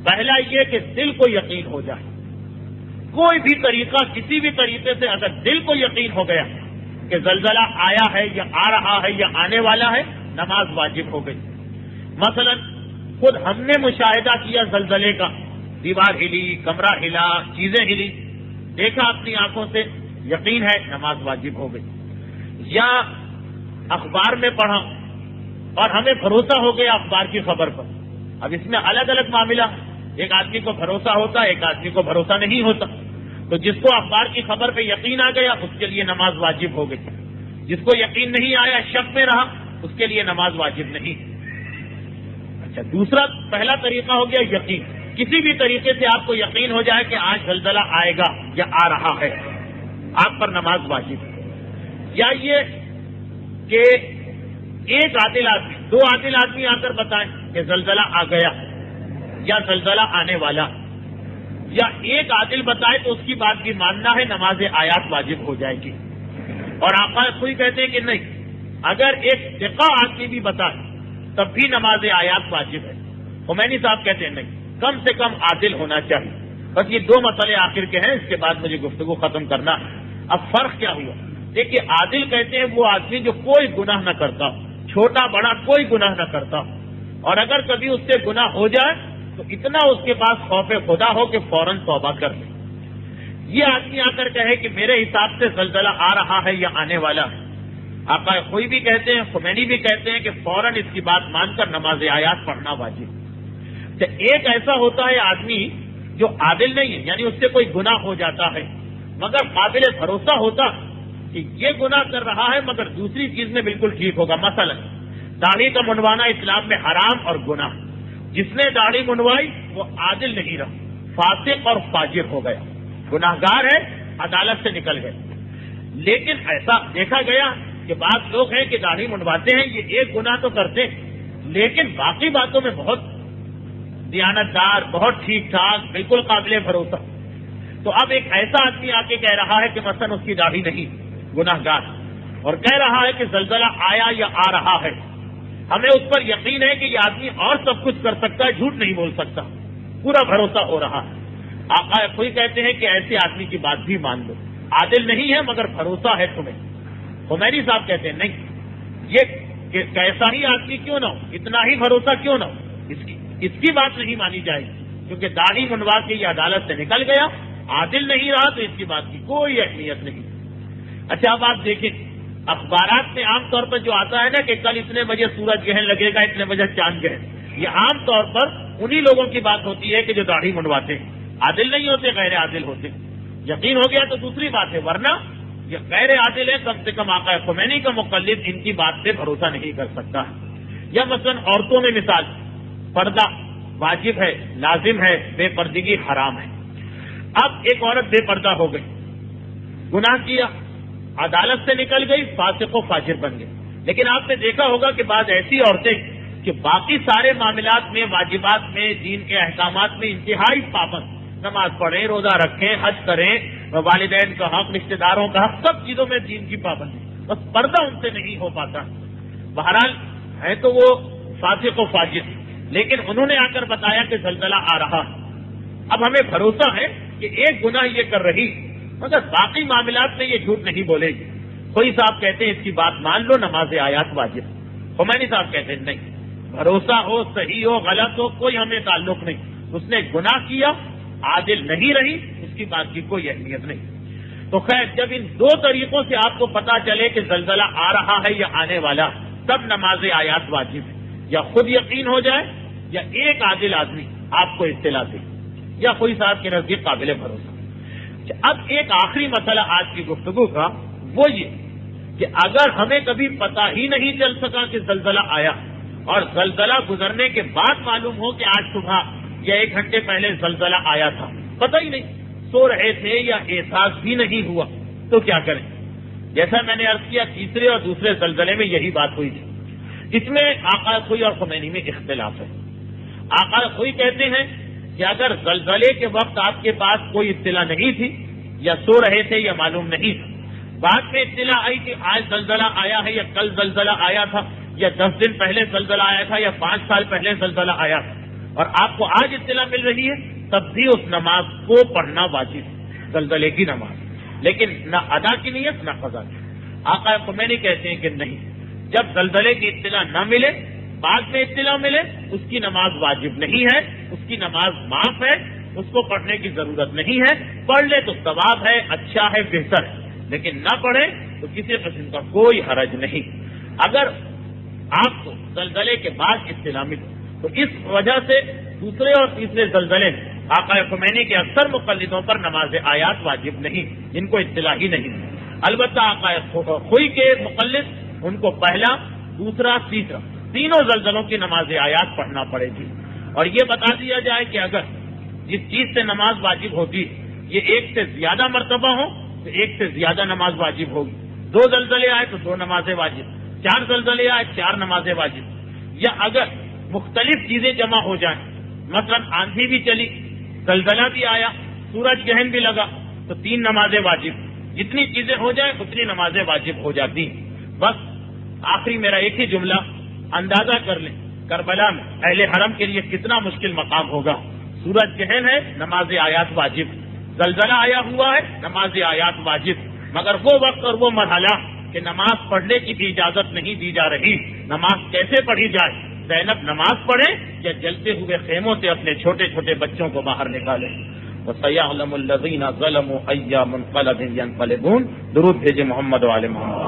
A: پہلا یہ کہ دل کو یقین ہو جائے, کوئی بھی طریقہ کسی بھی طریقے سے اگر دل کو یقین ہو گیا کہ زلزلہ آیا ہے یا آ رہا ہے یا آنے والا ہے, نماز واجب ہو گئی. مثلا خود ہم نے مشاہدہ کیا زلزلے کا, دیوار ہلی, کمرہ ہلا, چیزیں ہلی, دیکھا اپنی آنکھوں سے, یقین ہے نماز واجب ہو گئی. یا اخبار میں پڑھا اور ہمیں بھروسہ ہو گیا اخبار کی خبر پر, اب اس میں الگ الگ معاملہ، ایک آدمی کو بھروسہ ہوتا، ایک آدمی کو بھروسہ نہیں ہوتا. تو جس کو اخبار کی خبر پہ یقین آ گیا اس کے لیے نماز واجب ہو گئی، جس کو یقین نہیں آیا شک میں رہا اس کے لیے نماز واجب نہیں. اچھا، دوسرا پہلا طریقہ ہو گیا یقین. کسی بھی طریقے سے آپ کو یقین ہو جائے کہ آج زلزلہ آئے گا یا آ رہا ہے، آپ پر نماز واجب. یا یہ کہ ایک عادل آدمی، دو عادل آدمی آ کر بتائیں کہ زلزلہ آ گیا یا زلزلہ آنے والا، یا ایک عادل بتائے تو اس کی بات بھی ماننا ہے، نماز آیات واجب ہو جائے گی. اور آقا خود کہتے ہیں کہ نہیں، اگر ایک ثقہ آدمی بھی بتائے تب بھی نماز آیات واجب ہے. خمینی صاحب کہتے ہیں نہیں، کم سے کم عادل ہونا چاہیے. بس یہ دو مسئلے آخر کے ہیں، اس کے بعد مجھے گفتگو ختم کرنا ہے. اب فرق کیا ہوا؟ دیکھیے، عادل کہتے ہیں وہ آدمی جو کوئی گناہ نہ کرتا، چھوٹا بڑا کوئی گناہ نہ کرتا، اور اگر کبھی اس سے گناہ ہو جائے تو اتنا اس کے پاس خوف خدا ہو کہ فوراً توبہ کر لے. یہ آدمی آ کر کہے کہ میرے حساب سے زلزلہ آ رہا ہے یا آنے والا ہے، آقا کوئی بھی کہتے ہیں، خمینی بھی کہتے ہیں کہ فوراً اس کی بات مان کر نماز آیات پڑھنا واجب. تو ایک ایسا ہوتا ہے آدمی جو عادل نہیں ہے، یعنی اس سے کوئی گناہ ہو جاتا ہے مگر قابل بھروسہ ہوتا کہ یہ گناہ کر رہا ہے مگر دوسری چیز میں بالکل ٹھیک ہوگا. مثلا داڑھی کا منڈوانا اسلام میں حرام اور گناہ. جس نے داڑھی منڈوائی وہ عادل نہیں رہا، فاسق اور فاجر ہو گیا، گناہگار ہے، عدالت سے نکل گئے. لیکن ایسا دیکھا گیا کہ بعض لوگ ہیں کہ داڑھی منڈواتے ہیں، یہ ایک گناہ تو کرتے ہیں لیکن باقی باتوں میں بہت دیانتدار، بہت ٹھیک ٹھاک، بالکل قابل بھروسہ. تو اب ایک ایسا آدمی آ کے کہہ رہا ہے کہ مثلا اس کی داڑھی نہیں، گناہگار، اور کہہ رہا ہے کہ زلزلہ آیا یا آ رہا ہے. ہمیں اس پر یقین ہے کہ یہ آدمی اور سب کچھ کر سکتا ہے، جھوٹ نہیں بول سکتا، پورا بھروسہ ہو رہا ہے. آقا خود کہتے ہیں کہ ایسے آدمی کی بات بھی مان لو، عادل نہیں ہے مگر بھروسہ ہے تمہیں. خمینی صاحب کہتے ہیں نہیں، یہ کیسا ہی آدمی کیوں نہ ہو، اتنا ہی بھروسہ کیوں نہ ہو، اس کی بات نہیں مانی جائے گی، کیونکہ داڑھی منڈوا کے یہ عدالت سے نکل گیا، عادل نہیں رہا تو اس کی بات کی کوئی اہمیت نہیں. اچھا، اب آپ دیکھیں اخبارات میں عام طور پر جو آتا ہے نا کہ کل اتنے بجے سورج گرہن لگے گا، اتنے بجے چاند گرہن، یہ عام طور پر انہی لوگوں کی بات ہوتی ہے کہ جو داڑھی منڈواتے ہیں، عادل نہیں ہوتے، غیر عادل ہوتے. یقین ہو گیا تو دوسری بات ہے، ورنہ یہ غیر عادل ہے، کم سے کم آقا خمینی کا مقلد ان کی بات پہ بھروسہ نہیں کر سکتا. یا مثلا عورتوں میں مثال، پردہ واجب ہے، لازم ہے، بے پردگی حرام ہے. اب ایک عورت بے پردہ ہو گئی، گناہ کیا، عدالت سے نکل گئی، فاسق و فاجر بن گئی. لیکن آپ نے دیکھا ہوگا کہ بعض ایسی عورتیں کہ باقی سارے معاملات میں، واجبات میں، دین کے احکامات میں انتہائی پابند، نماز پڑھیں، روزہ رکھیں، حج کریں، والدین کا حق، رشتہ داروں کا حق، سب چیزوں میں دین کی پابندی، بس پردہ ان سے نہیں ہو پاتا. بہرحال ہے تو وہ فاسق و فاجر، لیکن انہوں نے آ کر بتایا کہ زلزلہ آ رہا. اب ہمیں بھروسہ ہے کہ ایک گناہ یہ کر رہی مگر باقی معاملات میں یہ جھوٹ نہیں بولے گی. کوئی صاحب کہتے ہیں اس کی بات مان لو، نماز آیات واجب. خمینی صاحب کہتے ہیں نہیں، بھروسہ ہو، صحیح ہو، غلط ہو، کوئی ہمیں تعلق نہیں، اس نے گناہ کیا، عادل نہیں رہی، اس کی بات کی کوئی اہمیت نہیں. تو خیر، جب ان دو طریقوں سے آپ کو پتا چلے کہ زلزلہ آ رہا ہے یا آنے والا، تب نماز آیات واجب ہے. یا خود یقین ہو جائے یا ایک عادل آدمی آپ کو اطلاع دے، یا کوئی صاحب کے نزدیک قابل بھروسہ. اب ایک آخری مسئلہ آج کی گفتگو کا وہ یہ کہ اگر ہمیں کبھی پتہ ہی نہیں چل سکا کہ زلزلہ آیا، اور زلزلہ گزرنے کے بعد معلوم ہو کہ آج صبح یا 1 گھنٹے پہلے زلزلہ آیا تھا، پتہ ہی نہیں، سو رہے تھے یا احساس بھی نہیں ہوا، تو کیا کریں؟ جیسا میں نے عرض کیا، تیسرے اور دوسرے زلزلے میں یہی بات ہوئی تھی. اس میں آقا خوئی اور خمینی میں اختلاف ہے. آقا خوئی کہتے ہیں کہ اگر زلزلے کے وقت آپ کے پاس کوئی اطلاع نہیں تھی، یا سو رہے تھے یا معلوم نہیں تھا، بعد میں اطلاع آئی کہ آج زلزلہ آیا ہے یا کل زلزلہ آیا تھا، یا 10 دن پہلے زلزلہ آیا تھا یا 5 سال پہلے زلزلہ آیا تھا، اور آپ کو آج اطلاع مل رہی ہے، تب بھی اس نماز کو پڑھنا واجب ہے، زلزلے کی نماز، لیکن نہ ادا کی نیت نہ قضا کی. آقا خمینی کہتے ہیں کہ نہیں، جب زلزلے کی اطلاع نہ ملے، بعد میں اطلاع ملے، اس کی نماز واجب نہیں ہے، اس کی نماز معاف ہے، اس کو پڑھنے کی ضرورت نہیں ہے. پڑھ لے تو ثواب ہے، اچھا ہے، بہتر ہے، لیکن نہ پڑھے تو کسی قسم کا کوئی حرج نہیں. اگر آپ کو زلزلے کے بعد اطلاع ملے تو اس وجہ سے دوسرے اور تیسرے زلزلے آقا خمینی کے اکثر مقلدوں پر نماز آیات واجب نہیں، جن کو اطلاع ہی نہیں۔ البتہ آقا خوئی کے مقلد ان کو پہلا، دوسرا، تیسرا تینوں زلزلوں کی نماز آیات پڑھنا پڑے گی۔ اور یہ بتا دیا جائے کہ اگر جس چیز سے نماز واجب ہوگی یہ ایک سے زیادہ مرتبہ ہو تو ایک سے زیادہ نماز واجب ہوگی، 2 زلزلے آئے تو 2 نمازیں واجب، 4 زلزلے آئے 4 نمازیں واجب، یا اگر مختلف چیزیں جمع ہو جائیں، مثلا آندھی بھی چلی، زلزلہ بھی آیا، سورج گرہن بھی لگا تو 3 نمازیں واجب، جتنی چیزیں ہو جائیں اتنی نمازیں واجب ہو جاتی۔ بس آخری میرا ایک ہی جملہ، اندازہ کر لیں کربلا میں اہل حرم کے لیے کتنا مشکل مقام ہوگا۔ سورج گرہن ہے، نماز آیات واجب، زلزلہ آیا ہوا ہے، نماز آیات واجب، مگر وہ وقت اور وہ مرحلہ کہ نماز پڑھنے کی بھی اجازت نہیں دی جا رہی۔ نماز کیسے پڑھی جائے؟ زینب نماز پڑھے یا جلتے ہوئے خیموں سے اپنے چھوٹے چھوٹے بچوں کو باہر نکالے؟ وَسَيَعْلَمُ الَّذِينَ ظَلَمُوا أَيَّ مُنقَلَبٍ يَنقَلِبُونَ۔ درود بھیجے محمد و آل محمد۔